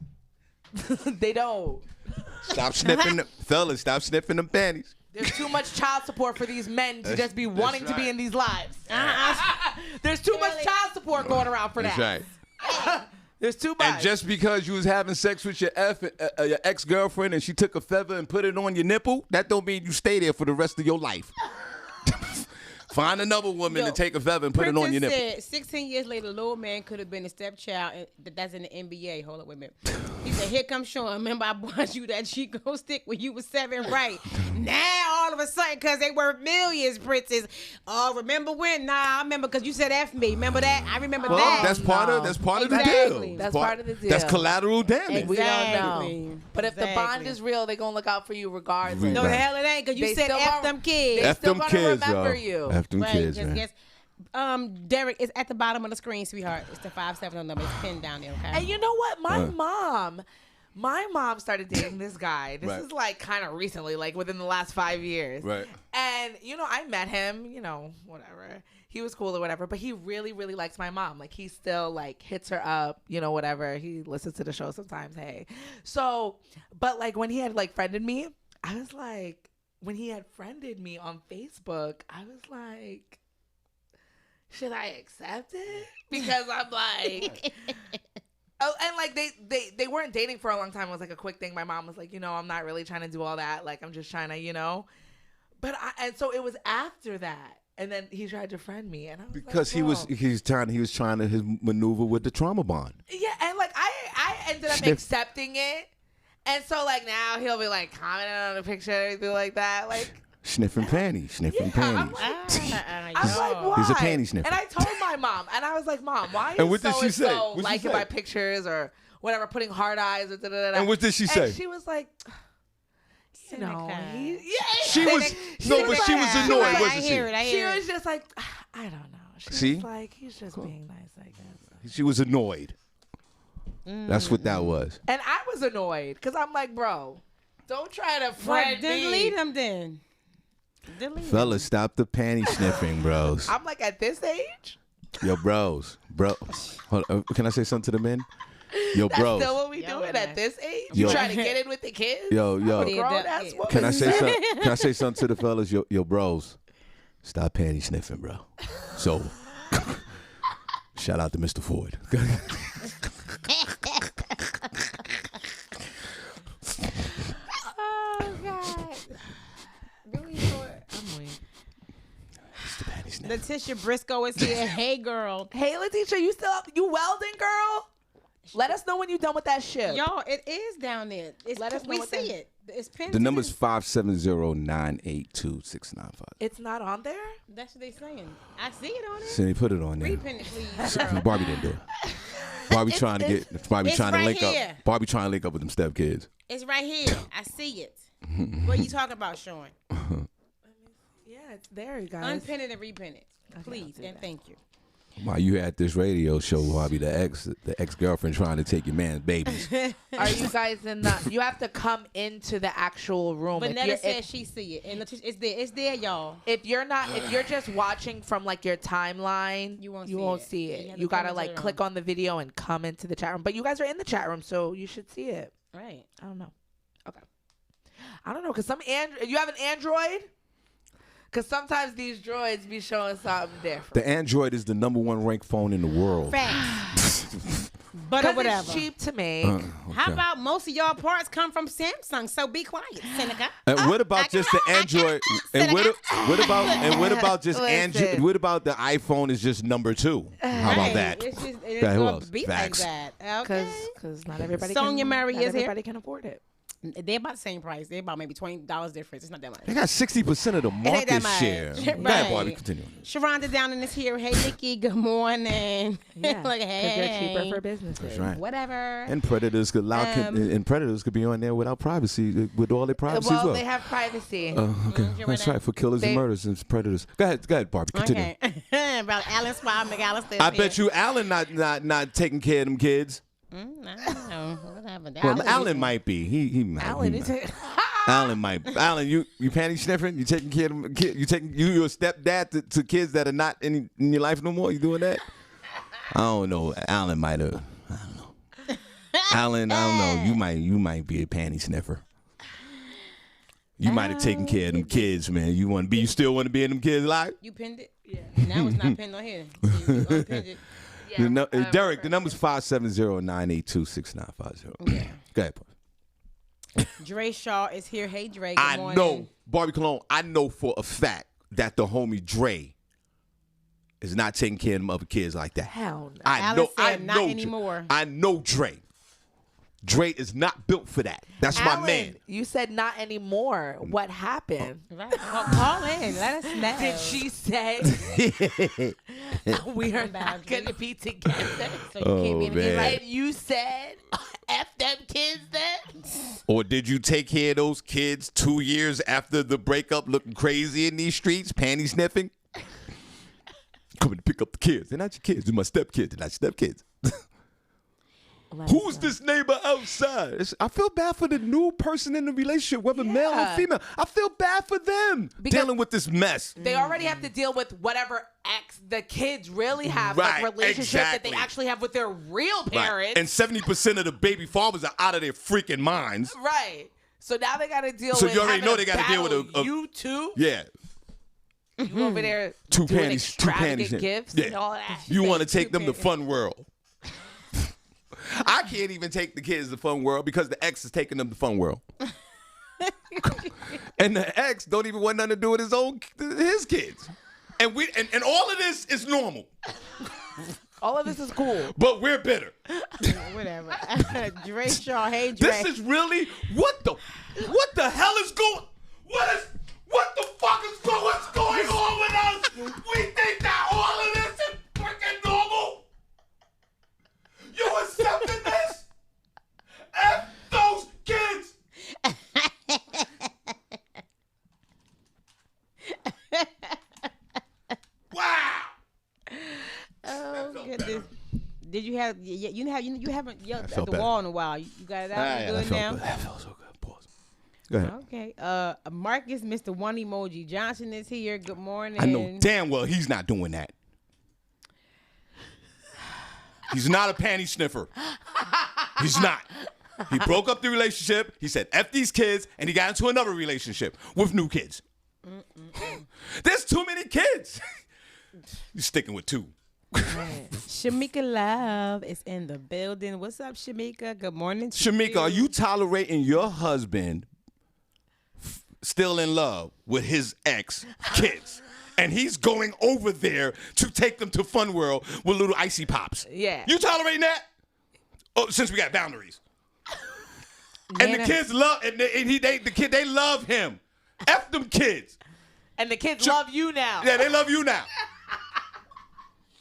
They don't. Stop sniffing, fellas, stop sniffing them panties. There's too much child support for these men to just be wanting to be in these lives. There's too much child support going around for that. That's right. There's too much. And just because you was having sex with your ex-girlfriend and she took a feather and put it on your nipple, that don't mean you stay there for the rest of your life. Find another woman to take a feather and put it on your nipple. Said 16 years later, the little man could have been a stepchild. And that's in the NBA. Hold up, wait a minute. He said, here comes Shawn. Remember I bought you that Chico stick when you was 7, right? Now, all of a sudden, because they were millions, Princess. Oh, remember when? Nah, I remember because you said F me. Remember that? I remember that. That's part of the deal. That's part of the deal. That's collateral damage. We don't know. But if the bond is real, they're going to look out for you regardless. No, the hell it ain't, because you said F them kids. They still going to remember you. F them kids, man. Guess. Derek is at the bottom of the screen, sweetheart. It's the 570 number. It's pinned down there, okay? And you know what? My mom started dating this guy. This is like kind of recently, like within the last 5 years. Right. And, I met him, whatever. He was cool or whatever, but he really, really likes my mom. Like, he still, like, hits her up, whatever. He listens to the show sometimes, hey. So, but, like, when he had, like, friended me, I was like, when he had friended me on Facebook, I was like, should I accept it? Because I'm like... Oh, and like they weren't dating for a long time. It was like a quick thing. My mom was like, I'm not really trying to do all that. Like, I'm just trying to, But and so it was after that, and then he tried to friend me, and I was because like, he was trying to maneuver with the trauma bond. Yeah, and like I ended up accepting it, and so like now he'll be like commenting on the picture and everything like that, like. Sniffing panties. I'm like, why? He's a panty sniffer. And I told my mom, and I was like, Mom, why and what is did she say? so liking my pictures or whatever, putting heart eyes or da-da-da-da. And what did she say? And she was like, she was annoyed, wasn't she? She was just like, I don't know. She was like, he's just being nice, I guess. She was annoyed. That's what that was. And I was annoyed because I'm like, bro, don't try to friend me. Delete him then. Fellas, stop the panty sniffing, bros. I'm like, at this age? Yo, bro. Hold on, can I say something to the men? Yo, bros. That's still what we doing at this age? You trying to get in with the kids? Yo. Can I say something? Can I say something to the fellas? Yo, bros. Stop panty sniffing, bro. So, shout out to Mr. Ford. Oh, God. Letitia Briscoe is here. Hey, girl. Hey, Letitia, you still up? You welding, girl? Let us know when you're done with that ship. Y'all, it is down there. Let us know. We see it. It's pinned. The number's 570-982-695. It's not on there? That's what they saying. I see it on there. Cindy, put it on there. Repin it, please. Barbie didn't do it. Barbie trying to link up. Barbie trying to link up with them stepkids. It's right here. I see it. What are you talking about, Shawn? Yeah, it's there, you guys. Unpin it and repin it, please, and thank you. While you at this radio show, Bobby, the ex-girlfriend trying to take your man's babies. Are you guys in the? You have to come into the actual room. But Netta said she see it, and it's there, y'all. If you're just watching from like your timeline, you won't see it. You gotta like click on the video and come into the chat room. But you guys are in the chat room, so you should see it. Right. I don't know. Okay. I don't know, cause you have an Android. Because sometimes these droids be showing something different. The Android is the #1 ranked phone in the world. Facts. But whatever. It's cheap to make. Okay. How about most of y'all parts come from Samsung? So be quiet, Seneca. And what about just the Android? And what about just Android? What about the iPhone is just #2? How about that? It's just Okay, who else? be Facts. like that. Okay. Because not everybody. Sonia Murray is here. Everybody can afford it. They're about the same price. They're about maybe $20 difference. It's not that much. They got 60% of the market share. Right. Go ahead, Barbie, continue. Sharonda Downing is here. Hey, Nikki. Good morning. Yeah, like, hey. they're cheaper for businesses. That's right. Whatever. And predators could predators could be on there without privacy, with all their privacy as well. They have privacy. Okay, that's right, for killers and murders and predators. Go ahead, Barbie, continue. Okay. About Alan Swab McAllister. I bet you Alan not taking care of them kids. I don't know. Whatever. Well, Alan might be. He might. Alan, Alan might. Alan, you panty sniffing? You taking care of them? You're a stepdad to kids that are not in your life no more? You doing that? I don't know. Alan might have. I don't know. Alan, I don't know. You might be a panty sniffer. You might have taken care of them kids, man. You still want to be in them kids' life? You pinned it? Yeah. Now it's not pinned on here. You unpinned it. Yeah, Derek, the number's 570-982-6950. Yeah. Go ahead, Barbie. Dre Shaw is here. Hey, Dre. Good morning. I know, Barbie Cologne, I know for a fact that the homie Dre is not taking care of them other kids like that. Hell no. I know anymore. I know Dre. Dre is not built for that. That's Alan, my man. You said not anymore. What happened? Right. Well, call in. Let us know. Did she say we are not going to be together? So you can't be in the And you said F them kids then? Or did you take care of those kids 2 years after the breakup looking crazy in these streets, panty sniffing? Coming to pick up the kids. They're not your kids. They're my stepkids. They're not your stepkids. Who's this neighbor outside? I feel bad for the new person in the relationship, whether male or female. I feel bad for them dealing with this mess. They already have to deal with whatever ex the kids really have, Right, like relationship that exactly. they actually have with their real parents. Right. And 70% of the baby fathers are out of their freaking minds. Right. So now they got to deal So with you already know they got to deal with you too. Yeah. You over there Two doing panties. extravagant gifts and all that. You want to take them to Fun World. I can't even take the kids to Fun World because the ex is taking them to Fun World. And the ex don't even want nothing to do with his kids. And all of this is normal. All of this is cool. But we're bitter. Whatever. Dre Shaw, hey Dre. This is really what the hell is going? What the fuck is what's going on with us? We think that all of this is freaking normal. You accepting this? F those kids. Wow. Oh goodness. Did you have? You haven't yelled at the better. wall in a while. You got it out. You good now? That felt so good. Pause. Go ahead. Okay. Marcus, Mr. One Emoji Johnson is here. Good morning. I know damn well he's not doing that. He's not a panty sniffer. He's not. He broke up the relationship. He said, F these kids, and he got into another relationship with new kids. There's too many kids. You're sticking with two. Shamika Love is in the building. What's up, Shamika? Good morning. Shamika, are you tolerating your husband still in love with his ex kids? And he's going over there to take them to Fun World with little icy pops. Yeah. You tolerating that? Oh, since we got boundaries. And the kids love, they love him. F them kids. And the kids love you now. Yeah, they love you now.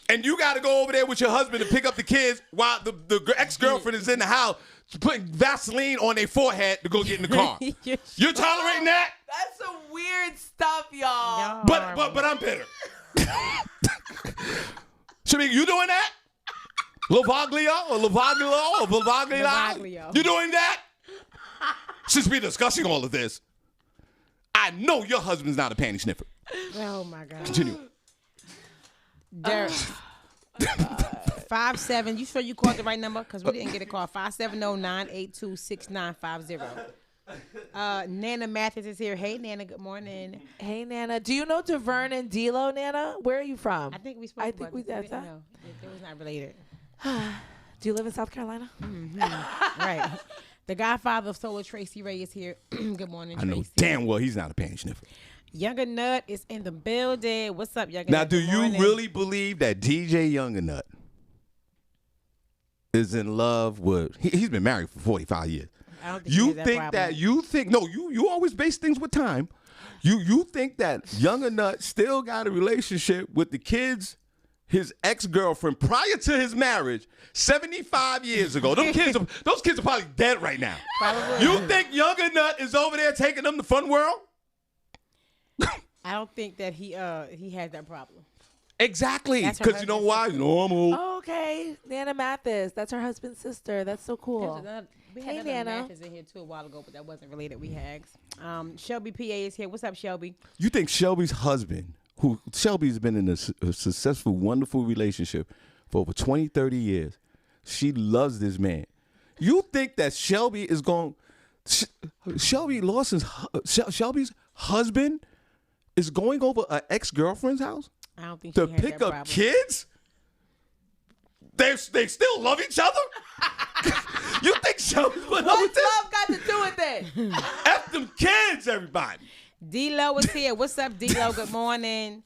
And you got to go over there with your husband to pick up the kids while the ex-girlfriend is in the house putting Vaseline on their forehead to go get in the car. You tolerating that? That's some weird stuff, y'all. But I'm bitter. Shamika, You doing that? Lavaglio or Lavaglio or Lavaglio? Lavaglio. You doing that? Since we're discussing all of this, I know your husband's not a panty sniffer. Oh my God. Continue. Derek. 57. You sure you called the right number? Because we didn't get a call. 570-982-6950. Nana Mathis is here. Hey, Nana. Good morning. Hey, Nana. Do you know DeVern and D'Lo, Nana? Where are you from? I think we spoke about this. that's that. No, it was not related. Do you live in South Carolina? Right. The godfather of Solar, Tracy Ray, is here. Good morning, Tracy. I know damn well he's not a panty sniffer. Younger Nut is in the building. What's up, Younger Now, Nut? do Good you morning. really believe that DJ Younger Nut is in love with? He's been married for 45 years. I don't think he You has that think problem. that? You think no? You always base things with time. You think that Younger Nut still got a relationship with the kids, his ex-girlfriend prior to his marriage 75 years ago? Those kids are probably dead right now. Probably. You think Younger Nut is over there taking them to Fun World? I don't think that he has that problem. Exactly. That's her Because you know why? husband's Normal. Oh, okay. Nana Mathis. That's her husband's sister. That's so cool. We Hey, had Nana. another Mathis in here too a while ago, but that wasn't related. We had Shelby PA is here. What's up, Shelby? You think Shelby's husband, who Shelby's been in a successful, wonderful relationship for over 20, 30 years, she loves this man. You think that Shelby is going, Shelby's husband is going over an ex-girlfriend's house I don't think to she has pick that up problem. kids? They still love each other? You think Shelby's putting up with What's this? love got to do with it? F them kids, everybody. D-Lo is here. What's up, D-Lo? Good morning.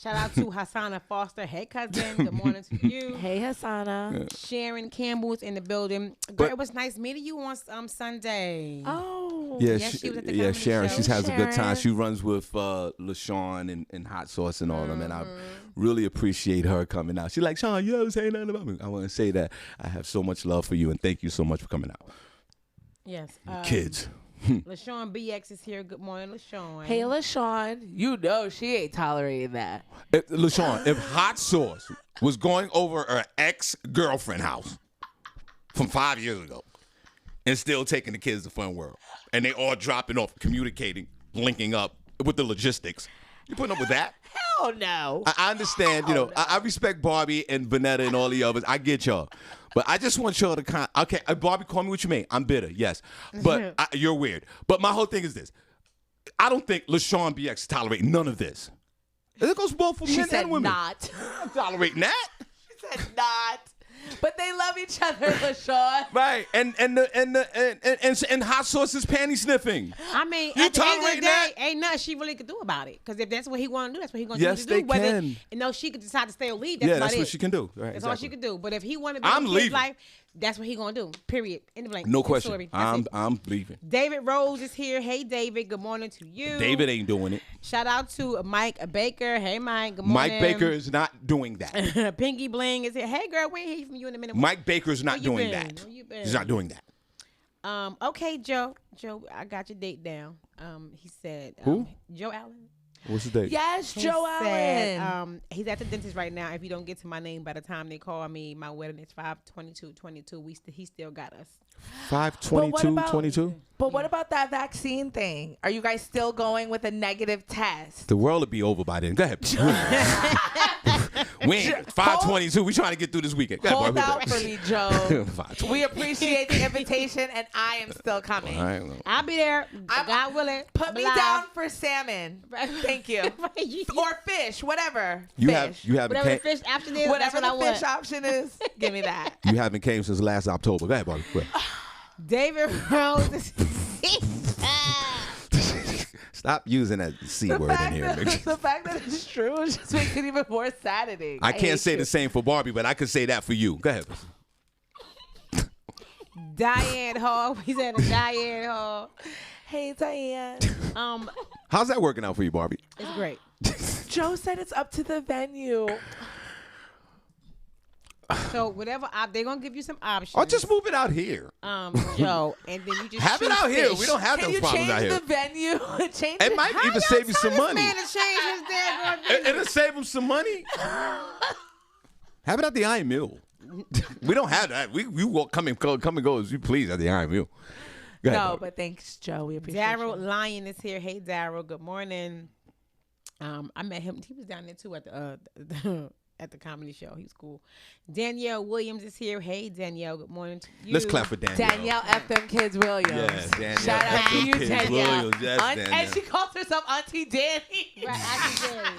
Shout out to Hassana Foster. Hey, cousin. Good morning to you. Hey, Hassana. Sharon Campbell's in the building. Girl, it was nice meeting you on Sunday. Oh. Yeah, Yes, she was at the yeah, comedy Sharon. show. She has a good time. Sharon. She runs with LaShawn and Hot Sauce and all of them, and I really appreciate her coming out. She's like, Shawn, you ever say nothing about me? I want to say that I have so much love for you, and thank you so much for coming out. Yes. Kids. LaShawn BX is here. Good morning, LaShawn. Hey, LaShawn. You know she ain't tolerating that. LaShawn, if Hot Sauce was going over her ex-girlfriend house from 5 years ago and still taking the kids to Fun World, and they all dropping off, communicating, linking up with the logistics, you putting up with that? Hell no. I understand, you know, I respect Barbie and Vanetta and all the others. I get y'all. But I just want y'all to okay, Barbie, call me what you mean. I'm bitter, yes. But you're weird. But my whole thing is this. I don't think LaShawn BX tolerating none of this. It goes both for She men said and women. not. I'm tolerating that. She said not. But they love each other, LaShawn. Right. And Hot Sauce's panty sniffing. I mean, You at the end of the tolerating day, that? ain't nothing she really could do about it. Because if that's what he want to do, that's what he going to Yes, do. they Whether, can. You know, she could decide to stay or leave. That's Yeah, about that's it. what she can do. Right, That's all she could do. But if he wanted to I'm live his leaving. life, that's what he going to do. Period. End of blank. No End question. story. That's it. I'm leaving. David Rose is here. Hey, David. Good morning to you. David ain't doing it. Shout out to Mike Baker. Hey, Mike. Good morning. Mike Baker is not doing that. Pinky Bling is here. Hey, girl. We ain't hear from you in a minute. Mike Baker's not Where you doing been? that. Where you been? He's not doing that. Okay, Joe. Joe, I got your date down. He said. Who? Joe Allen. What's the date? Yes, He Joe said, Allen. he's at the dentist right now. If you don't get to my name by the time they call me, my wedding is 5/22/22. He still got us. 5/22/22. But what about that vaccine thing? Are you guys still going with a negative test? The world will be over by then. Go ahead. We ain't 5/22. We trying to get through this weekend. Go ahead, Hold boy. out for me, Joe. 5/22. We appreciate the invitation, and I am still coming. All right, well. I'll be there. God willing. Put me Blah. down for salmon. Thank you. Or fish, whatever. You fish. haven't Whatever the came, fish option is, Whatever that's the what I fish want. option is, give me that. you haven't came since last October. Go ahead, Bobby. Go ahead. David Rose is Stop using that C The word in fact, here. that, Mick. the fact that it's true just makes it even more saddening. I can't hate say you. the same for Barbie, but I could say that for you. Go ahead. Diane Hall. He's at a Diane Hall. Hey, Diane. How's that working out for you, Barbie? It's great. Joe said it's up to the venue. So whatever they're gonna give you some options. I'll just move it out here. Joe, and then you just Have it choose out here. fish. We don't have Can those you problems out change here. the venue? Change It might How even y'all save you tell some this money. man to change his daggone thing? It'll save him some money. Have it at the Iron Mule. We don't have that. We walk, come and go as you please at the Iron Mule. Go ahead, No, Barb. but thanks, Joe. We appreciate Daryl you. Lyon is here. Hey, Daryl. Good morning. I met him. He was down there too at the at the comedy show. He was cool. Danielle Williams is here. Hey, Danielle. Good morning to you. Let's clap for Danielle. Danielle F. them Kids Williams. Yeah, Danielle. Shout out F. to them you, Kids Danielle. Williams. Yes, Danielle. And she calls herself Auntie Danny. Right, Auntie Danny.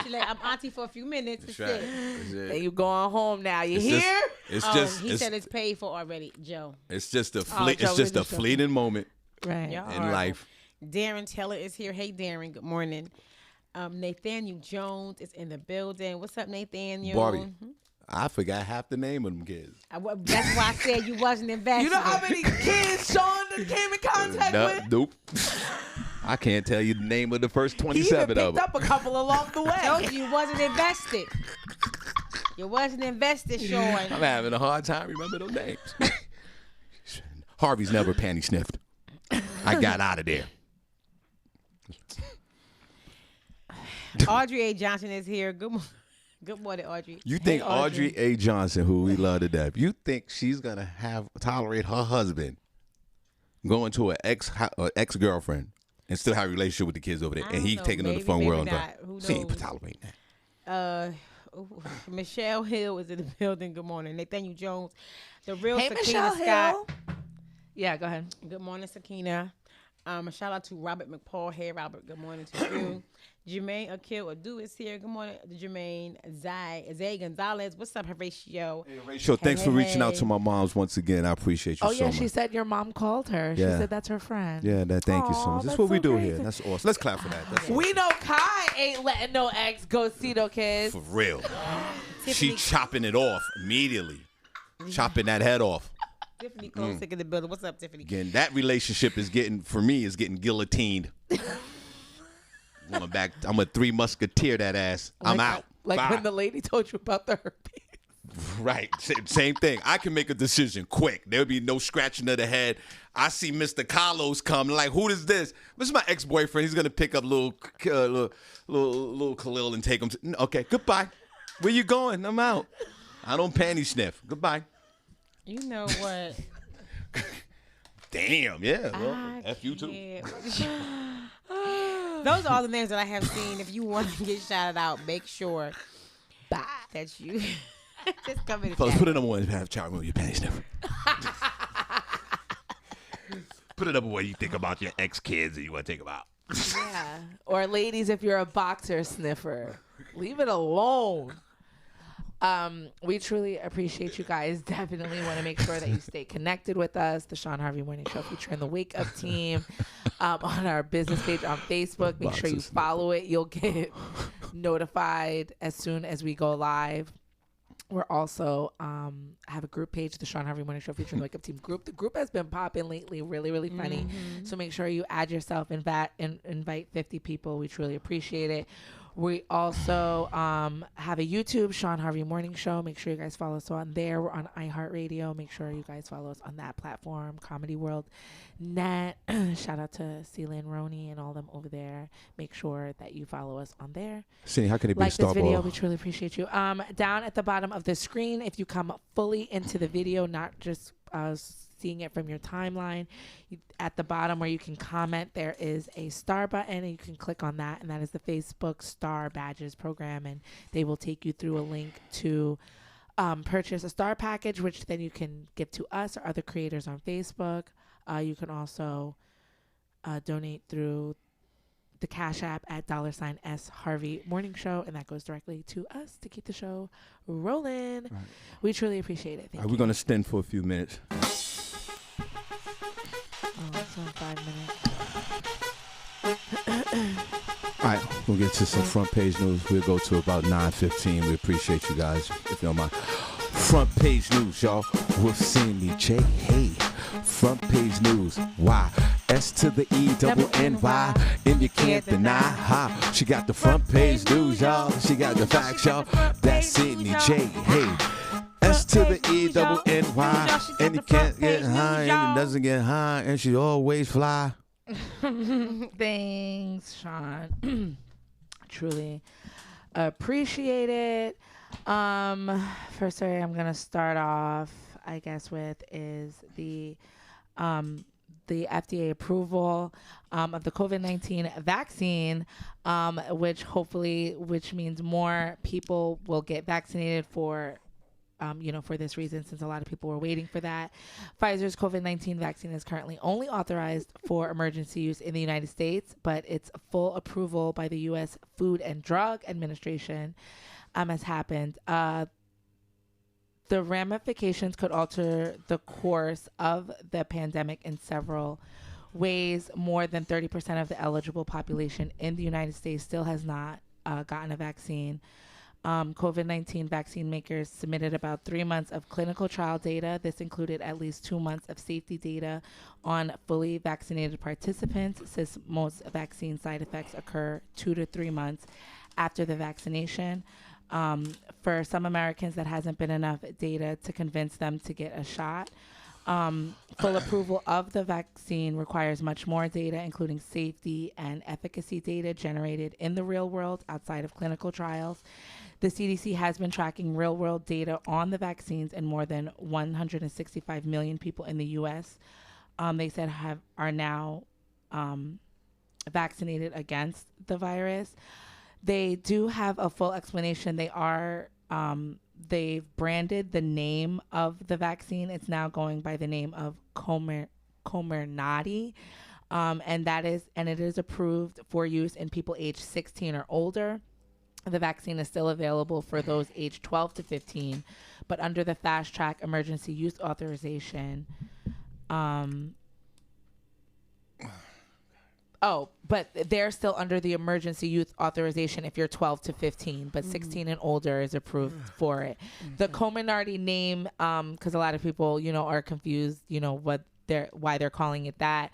She like, I'm auntie for a few minutes. That's That's right. it. That's it. And you going home now. You It's hear? just- It's just. He It's, said it's paid for already, Joe. it's just a Oh, fleet. Joe, It's just we're a just fleeting moment Right. Y'all in horrible. life. Darren Taylor is here. Hey, Darren. Good morning. Nathaniel Jones is in the building. What's up, Nathaniel? Barbie. I forgot half the name of them kids. That's why I said you wasn't invested. You know how many kids Shawn came in contact with? Nope. I can't tell you the name of the first He even 27 picked of them. up a couple along the way. told you wasn't invested. You wasn't invested, Sean. I'm having a hard time remembering those names. Harvey's never panty sniffed. I got out of there. Audrey A. Johnson is here. Good morning, Audrey. You think Hey, Audrey. Audrey A. Johnson, who we love to death, you think she's gonna tolerate her husband going to an ex girlfriend and still have a relationship with the kids over there, I and don't he know. taking her to the Maybe, fun maybe world? not. Who She ain't knows? tolerating that. Michelle Hill is in the building. Good morning. Nathaniel Jones. The real Hey, Sakina Michelle Scott. Hill. Yeah, go ahead. Good morning, Sakina. A shout out to Robert McPaul. Hey, Robert. Good morning to you. Jermaine Akil Adu is here. Good morning, Jermaine. Zay Gonzalez. What's up, Horatio? So thanks for reaching out hey. to my moms once again. I appreciate you Oh, so yeah, much. she said your mom called her. She Yeah. said that's her friend. Yeah, thank you so Aw, much. That's that's what we so do great. here. That's awesome. Let's clap for that. That's We know Kai ain't letting no ex go see no kids. for real. She Tiffany- chopping it off immediately. Chopping that head off. Tiffany Klosick in the building. What's up, Tiffany? Again, that relationship is getting guillotined. Going back, I'm a Three Musketeer that ass. I'm out. Like Bye. when the lady told you about the herpes. Right. Same thing. I can make a decision quick. There'll be no scratching of the head. I see Mr. Carlos come. Like, who is this? This is my ex-boyfriend. He's going to pick up little Khalil and take him. Okay, goodbye. Where you going? I'm out. I don't panty sniff. Goodbye. You know what? Damn, yeah. Well, I F you too. can't. Those are all the names that I have seen. If you want to get shouted out, make sure that you just come in the Fellas, chat. put it up one. Have child remove your panty sniffer. Put it up where you think about your ex-kids that you want to think about. Yeah. Or ladies, if you're a boxer sniffer, leave it alone. We truly appreciate you guys. Definitely want to make sure that you stay connected with us. The Shawn Harvey Morning Show featuring the Wake Up Team on our business page on Facebook. Make sure you follow it. You'll get notified as soon as we go live. We're also have a group page, the Shawn Harvey Morning Show featuring the Wake Up Team group. The group has been popping lately, really, really funny. So make sure you add yourself and invite 50 people. We truly appreciate it. We also have a YouTube, Shawn Harvey Morning Show. Make sure you guys follow us on there. We're on iHeartRadio. Make sure you guys follow us on that platform, Comedy World Net. Shout out to Celia and Roni and all them over there. Make sure that you follow us on there. Cindy, how can it be Like a star this video, ball? we truly appreciate you. Down at the bottom of the screen, if you come fully into the video, not just seeing it from your timeline, at the bottom where you can comment, there is a star button, and you can click on that, and that is the Facebook Star Badges program, and they will take you through a link to purchase a star package, which then you can give to us or other creators on Facebook. You can also donate through the Cash App at $S Harvey Morning Show, and that goes directly to us to keep the show rolling. Right. We truly appreciate it. Thank you. We're going to stand for a few minutes. Oh, it's on 5 minutes. All right, we'll get to some front page news. We'll go to about 9:15. We appreciate you guys, if you don't mind. Front page news, y'all. With Senny J. Hey, front page news. Why? S to the E double N Y, and you can't deny how she got the front page news, y'all. She got the facts, y'all. That's Senny J. Hey. S to the E double N Y, and you can't get high, and it doesn't get high, and she always fly. Thanks, Shawn. Truly appreciate it. First story I'm gonna start off, I guess, with is the FDA approval of the COVID-19 vaccine, which means more people will get vaccinated for this reason, since a lot of people were waiting for that. Pfizer's COVID-19 vaccine is currently only authorized for emergency use in the United States, but its full approval by the U.S. Food and Drug Administration has happened. The ramifications could alter the course of the pandemic in several ways. More than 30% of the eligible population in the United States still has not gotten a vaccine. COVID-19 vaccine makers submitted about 3 months of clinical trial data. This included at least 2 months of safety data on fully vaccinated participants, since most vaccine side effects occur 2 to 3 months after the vaccination. For some Americans, that hasn't been enough data to convince them to get a shot. Full approval of the vaccine requires much more data, including safety and efficacy data generated in the real world outside of clinical trials. The CDC has been tracking real world data on the vaccines in more than 165 million people in the U.S. They said are now vaccinated against the virus. They do have a full explanation. They've branded the name of the vaccine. It's now going by the name of Comirnaty, and it is approved for use in people aged 16 or older. The vaccine is still available for those aged 12 to 15, but under the fast track emergency use authorization. But they're still under the emergency youth authorization if you're 12 to 15, but 16 and older is approved for it. The Comirnaty name, because a lot of people, are confused, why they're calling it that.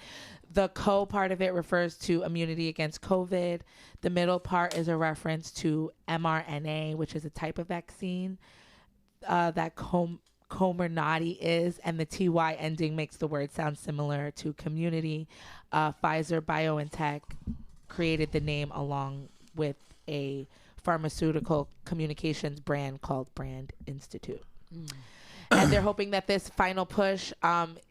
The co part of it refers to immunity against COVID. The middle part is a reference to mRNA, which is a type of vaccine that Comirnaty is, and the TY ending makes the word sound similar to community. Pfizer BioNTech created the name along with a pharmaceutical communications brand called Brand Institute. And they're hoping that this final push,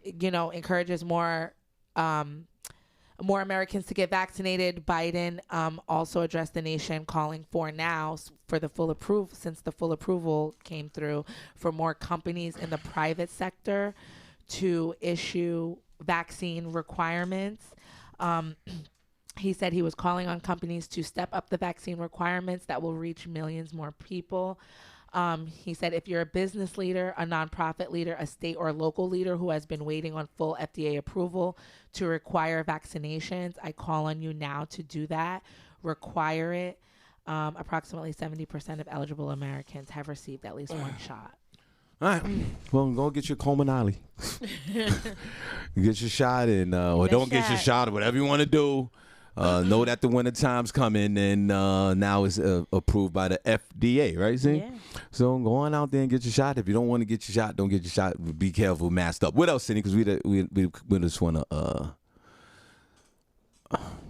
encourages more Americans to get vaccinated. Biden also addressed the nation, calling for the full approval, since the full approval came through, for more companies in the private sector to issue vaccine requirements. He said he was calling on companies to step up the vaccine requirements that will reach millions more people. He said, if you're a business leader, a nonprofit leader, a state or local leader who has been waiting on full FDA approval to require vaccinations, I call on you now to do that. Require it. Approximately 70% of eligible Americans have received at least one shot. All right. Well, go get your Comirnaty. Get your shot, or don't get your shot, or whatever you want to do. Know that the winter time's coming, and now it's approved by the FDA, right, Z? Yeah. So go on out there and get your shot. If you don't want to get your shot, don't get your shot. Be careful, masked up. What else, Senny? Because we just want to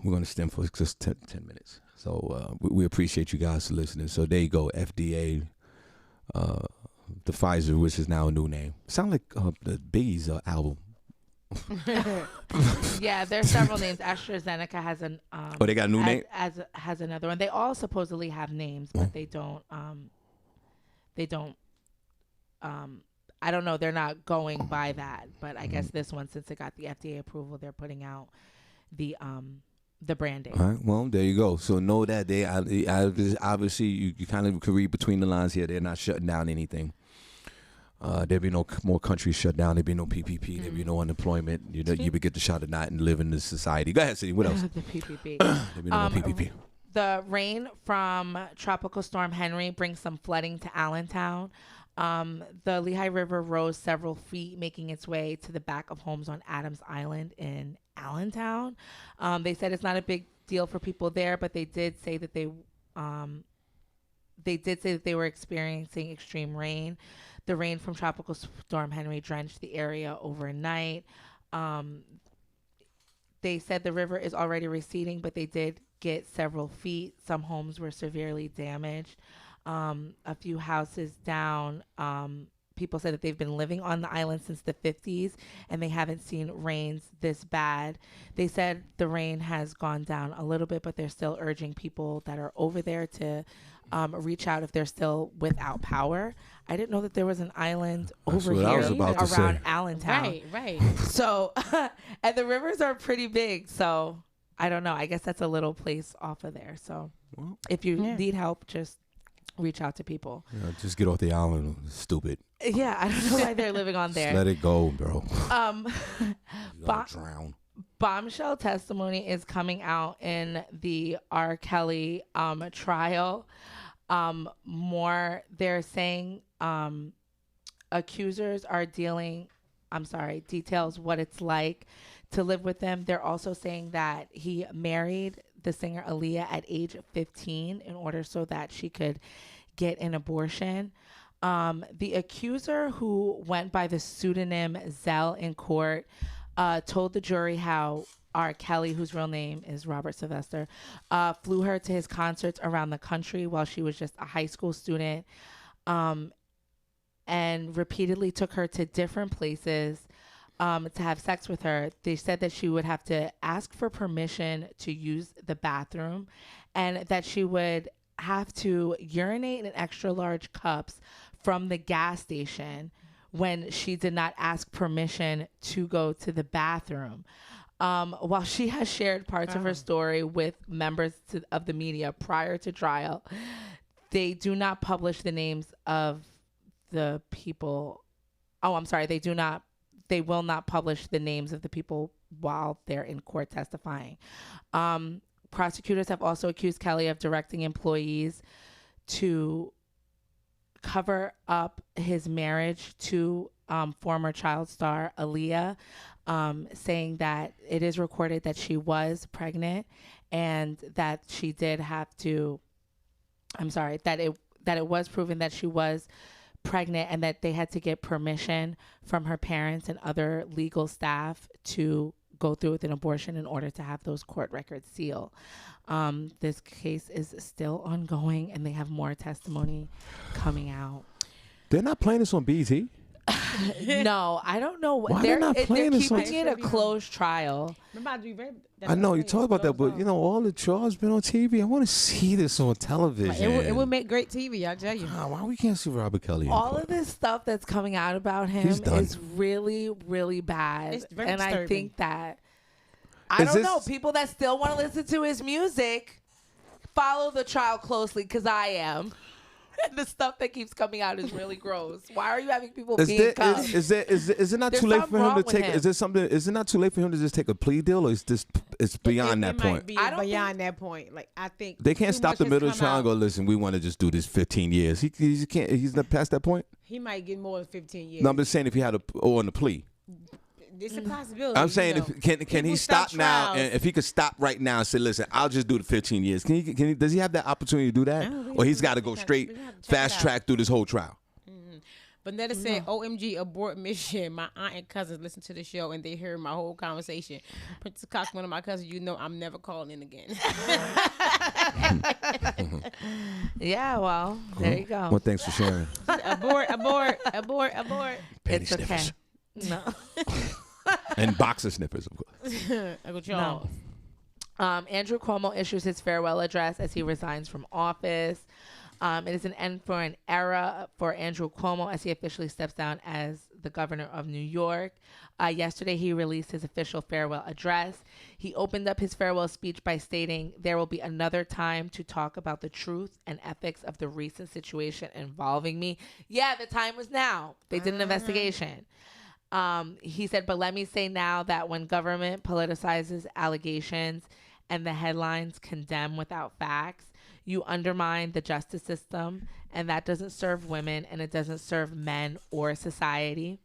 we're going to stem for just 10 minutes. So we appreciate you guys for listening. So there you go, FDA, the Pfizer, which is now a new name. Sound like the Biggie's album. Yeah, there's several names. AstraZeneca has an they got a new name? Has another one. They all supposedly have names, but they don't I don't know, they're not going by that, but I guess this one, since it got the FDA approval, they're putting out the branding. All right, well, there you go. So know that they obviously you kind of can read between the lines here. They're not shutting down anything. There'd be no more countries shut down. There'd be no PPP. There'd be no unemployment. You would get the shot or not and live in this society. Go ahead, Cindy. What else? The PPP. There'd be no more PPP. The rain from Tropical Storm Henry brings some flooding to Allentown. The Lehigh River rose several feet, making its way to the back of homes on Adams Island in Allentown. They said it's not a big deal for people there, but they did say that they were experiencing extreme rain. The rain from Tropical Storm Henry drenched the area overnight. They said the river is already receding, but they did get several feet. Some homes were severely damaged. A few houses down. People said that they've been living on the island since the 50s and they haven't seen rains this bad. They said the rain has gone down a little bit, but they're still urging people that are over there to reach out if they're still without power. I didn't know that there was an island over here around Allentown. Right. So, and the rivers are pretty big. So, I don't know. I guess that's a little place off of there. So, if you need help, just reach out to people. Yeah, just get off the island, stupid. Yeah, I don't know why they're living on there. Just let it go, bro. Drown. Bombshell testimony is coming out in the R. Kelly trial. They're saying accusers are details what it's like to live with them. They're also saying that he married the singer Aaliyah at age 15 in order so that she could get an abortion. The accuser, who went by the pseudonym Zell in court, told the jury how R. Kelly, whose real name is Robert Sylvester, flew her to his concerts around the country while she was just a high school student, and repeatedly took her to different places to have sex with her. They said that she would have to ask for permission to use the bathroom and that she would have to urinate in extra large cups from the gas station when she did not ask permission to go to the bathroom. While she has shared parts of her story with members of the media prior to trial, they do not publish the names of the people. They will not publish the names of the people while they're in court testifying. Prosecutors have also accused Kelly of directing employees to cover up his marriage to former child star Aaliyah, saying that it is recorded that she was pregnant and that she did have to, that it was proven that she was pregnant and that they had to get permission from her parents and other legal staff to go through with an abortion in order to have those court records sealed. This case is still ongoing and they have more testimony coming out. They're not playing this on BT. No, I don't know. Why they're not playing they're this keeping it a closed trial. I know you talk about that, but all the trials been on TV. I want to see this on television. It would make great TV, I'll tell you. Why we can't see Robert Kelly? All of this stuff that's coming out about him is really, really bad. It's very and disturbing. I think that I don't know, people that still want to listen to his music follow the trial closely, because I am. And the stuff that keeps coming out is really gross. Why are you having people being cuffed? Is it not too late for him to take? Is it not too late for him to just take a plea deal, or is this? It's beyond that point. I don't beyond that point. Like, I think they can't stop the middle of the trial and go, listen, we want to just do this 15 years. He can't. He's not past that point. He might get more than 15 years. No, I'm just saying if he had on the plea. It's a possibility. I'm saying, can he stop now? And if he could stop right now and say, listen, I'll just do the 15 years. Can he? Does he have that opportunity to do that, or he's got to go straight fast track through this whole trial? But Netta said, OMG, abort mission. My aunt and cousins listen to the show and they hear my whole conversation. Princess Cox, one of my cousins, I'm never calling in again. Yeah, well, there you go. Well, thanks for sharing. Abort. Panty it's okay. sniffers. No. And boxer sniffers, of course. No. Andrew Cuomo issues his farewell address as he resigns from office. It is an end for an era for Andrew Cuomo as he officially steps down as the governor of New York. Yesterday, he released his official farewell address. He opened up his farewell speech by stating, "There will be another time to talk about the truth and ethics of the recent situation involving me." Yeah, the time was now. They did an investigation. He said, "But let me say now that when government politicizes allegations and the headlines condemn without facts, you undermine the justice system, and that doesn't serve women and it doesn't serve men or society."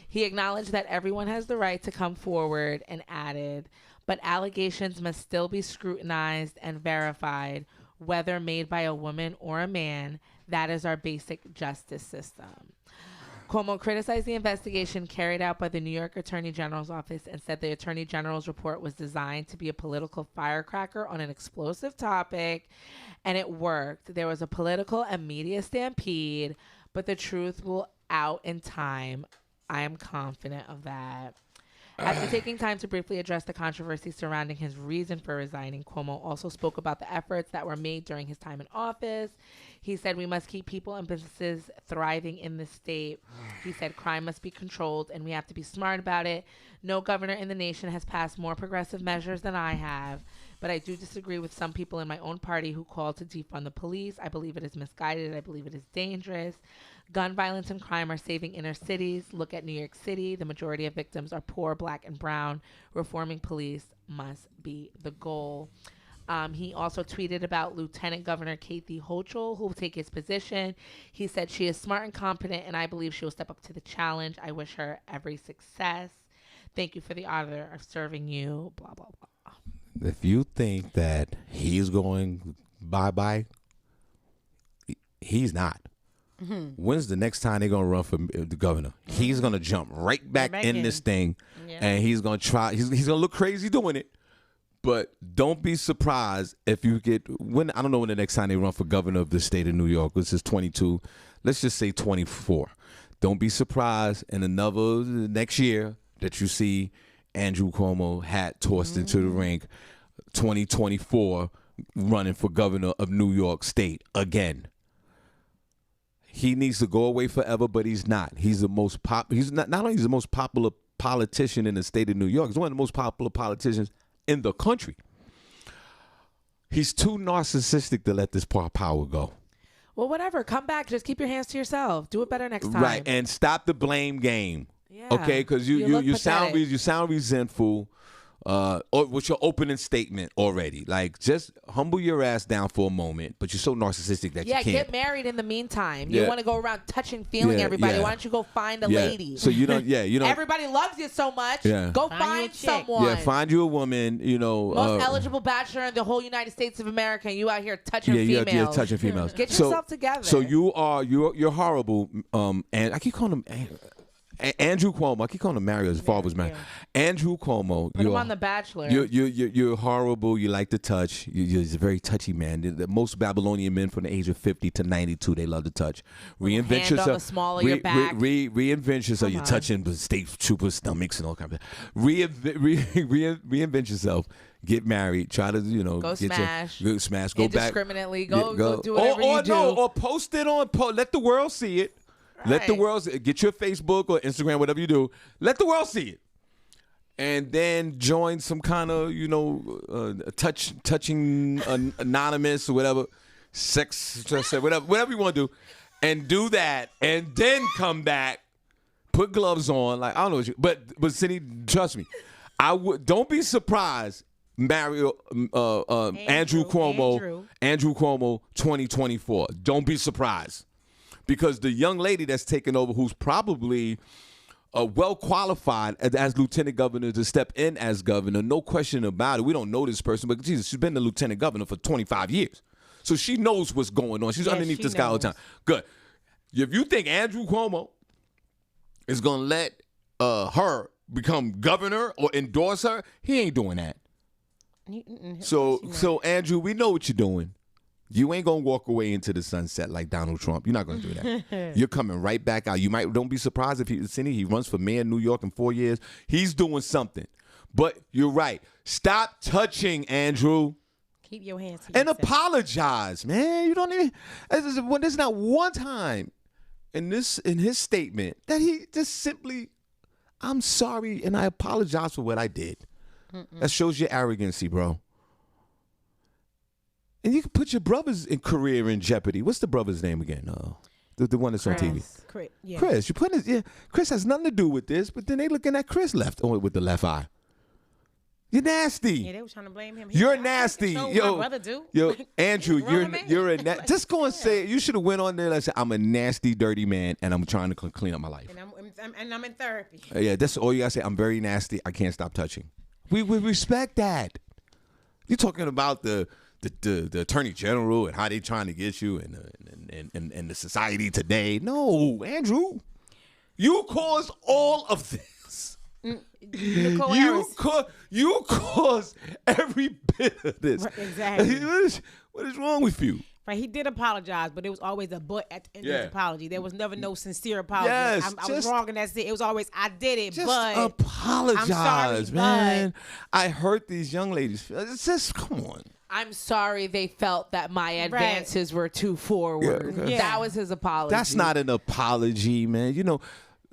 He acknowledged that everyone has the right to come forward and added, "But allegations must still be scrutinized and verified, whether made by a woman or a man. That is our basic justice system." Cuomo criticized the investigation carried out by the New York Attorney General's office and said the Attorney General's report was designed to be a political firecracker on an explosive topic, and it worked. There was a political and media stampede, but the truth will out in time. I am confident of that. After taking time to briefly address the controversy surrounding his reason for resigning, Cuomo also spoke about the efforts that were made during his time in office. He said we must keep people and businesses thriving in the state. He said crime must be controlled and we have to be smart about it. No governor in the nation has passed more progressive measures than I have, but I do disagree with some people in my own party who call to defund the police. I believe it is misguided. I believe it is dangerous. Gun violence and crime are saving inner cities. Look at New York City. The majority of victims are poor, black, and brown. Reforming police must be the goal. He also tweeted about Lieutenant Governor Kathy Hochul, who will take his position. He said she is smart and competent, and I believe she will step up to the challenge. I wish her every success. Thank you for the honor of serving you, blah, blah, blah. If you think that he's going bye-bye, he's not. Mm-hmm. When's the next time they're going to run for the governor? Mm-hmm. He's going to jump right back in this thing, and he's going to try. He's going to look crazy doing it. But don't be surprised if you get when I don't know when the next time they run for governor of the state of New York, which is 22. Let's just say 24. Don't be surprised in another next year that you see Andrew Cuomo hat tossed into the ring, 2024, running for governor of New York State again. He needs to go away forever, but he's not. He's the most He's not only he's the most popular politician in the state of New York. He's one of the most popular politicians in the country. He's too narcissistic to let this power go. Well, whatever. Come back. Just keep your hands to yourself. Do it better next time. Right, and stop the blame game. Yeah. Okay, because you sound resentful. Or with your opening statement already. Like, just humble your ass down for a moment, but you're so narcissistic that you can't. Get married in the meantime. You want to go around touching, feeling everybody. Why don't you go find a lady? So you don't, Everybody loves you so much. Yeah. Go find someone. Yeah, find you a woman, Most eligible bachelor in the whole United States of America, and you out here touching females. Yeah, touching females. Get yourself together. So you're horrible, and I keep calling him Andrew Cuomo. I keep calling him Mario. His father was married. Andrew Cuomo. Put him on The Bachelor. You're horrible. You like to touch. You're a very touchy man. The most Babylonian men from the age of 50 to 92, they love to touch. Reinvent yourself. Hand on the small of your back. Reinvent yourself. You're touching state trooper stomachs and all kinds of. Reinvent yourself. Get married. Try to go smash. Go smash. Go back indiscriminately. Go do whatever you do. Or post it on. Let the world see it. Right. Let the world get your Facebook or Instagram, whatever you do. Let the world see it, and then join some kind of touching anonymous or whatever, sex, whatever you want to do, and do that, and then come back, put gloves on. Like I don't know what you, but Senny, trust me, don't be surprised. Mario, Andrew Cuomo, 2024. Don't be surprised. Because the young lady that's taken over, who's probably well qualified as lieutenant governor to step in as governor, no question about it. We don't know this person, but Jesus, she's been the lieutenant governor for 25 years. So she knows what's going on. She's underneath this guy all the time. Good. If you think Andrew Cuomo is going to let her become governor or endorse her, he ain't doing that. So Andrew, we know what you're doing. You ain't gonna walk away into the sunset like Donald Trump. You're not gonna do that. You're coming right back out. Don't be surprised if he runs for mayor in New York in 4 years. He's doing something. But you're right. Stop touching, Andrew. Keep your hands to and yourself. Apologize, man. You don't even. There's not one time in his statement that he just simply, I'm sorry and I apologize for what I did. That shows your arrogancy, bro. And you can put your brother's career in jeopardy. What's the brother's name again? The one that's on TV. Chris. You put Chris has nothing to do with this, but then they looking at Chris with the left eye. You're nasty. Yeah, they were trying to blame him. You're nasty. My brother do. Yo, Andrew, you're a just go and say it. You should have went on there and said, I'm a nasty, dirty man, and I'm trying to clean up my life. And I'm in therapy. Yeah, that's all you gotta say. I'm very nasty. I can't stop touching. We respect that. You're talking about the attorney general and how they trying to get you and the society today. No, Andrew. You caused all of this. You caused every bit of this. Right, exactly. What is wrong with you? Right, he did apologize, but it was always a but at the end of his apology. There was never no sincere apology. Yes, I was wrong, and that's it. It was always, I did it, Just but apologize, I'm sorry, man. I hurt these young ladies. It's just, come on. I'm sorry they felt that my advances were too forward. Yeah. That was his apology. That's not an apology, man. You know,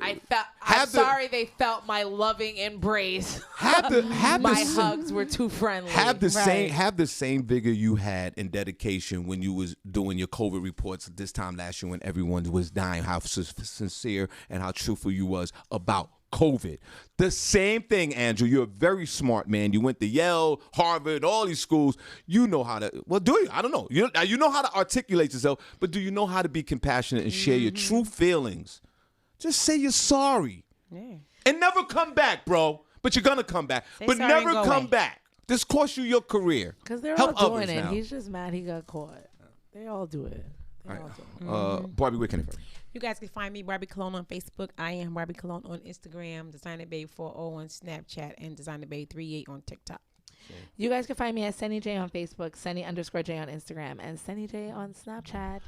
I'm sorry they felt my loving embrace. My hugs were too friendly. Have the same vigor you had in dedication when you was doing your COVID reports this time last year when everyone was dying. How sincere and how truthful you was about COVID. The same thing, Andrew. You're a very smart man. You went to Yale, Harvard, all these schools. You know how to. Well, do you? I don't know. You know how to articulate yourself, but do you know how to be compassionate and share your true feelings? Just say you're sorry. Yeah. And never come back, bro. But you're going to come back. But never come back. This cost you your career. Because they're all doing it. Now. He's just mad he got caught. They all do it. Barbi, where can they find you? You guys can find me, Barbi Cologne, on Facebook. I am Barbi Cologne on Instagram, Designer Babe 40 on Snapchat, and Designer Babe 38 on TikTok. You guys can find me at Senny J on Facebook, Senny_J on Instagram, and Senny J on Snapchat.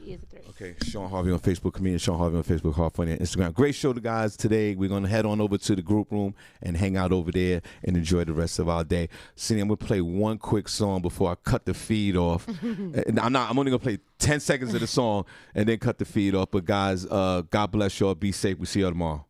Okay, Shawn Harvey on Facebook, comedian Shawn Harvey on Facebook, Hard Funny on Instagram. Great show, the guys, today. We're going to head on over to the group room and hang out over there and enjoy the rest of our day. Senny, I'm going to play one quick song before I cut the feed off. I'm only going to play 10 seconds of the song and then cut the feed off. But guys, God bless y'all. Be safe. We'll see y'all tomorrow.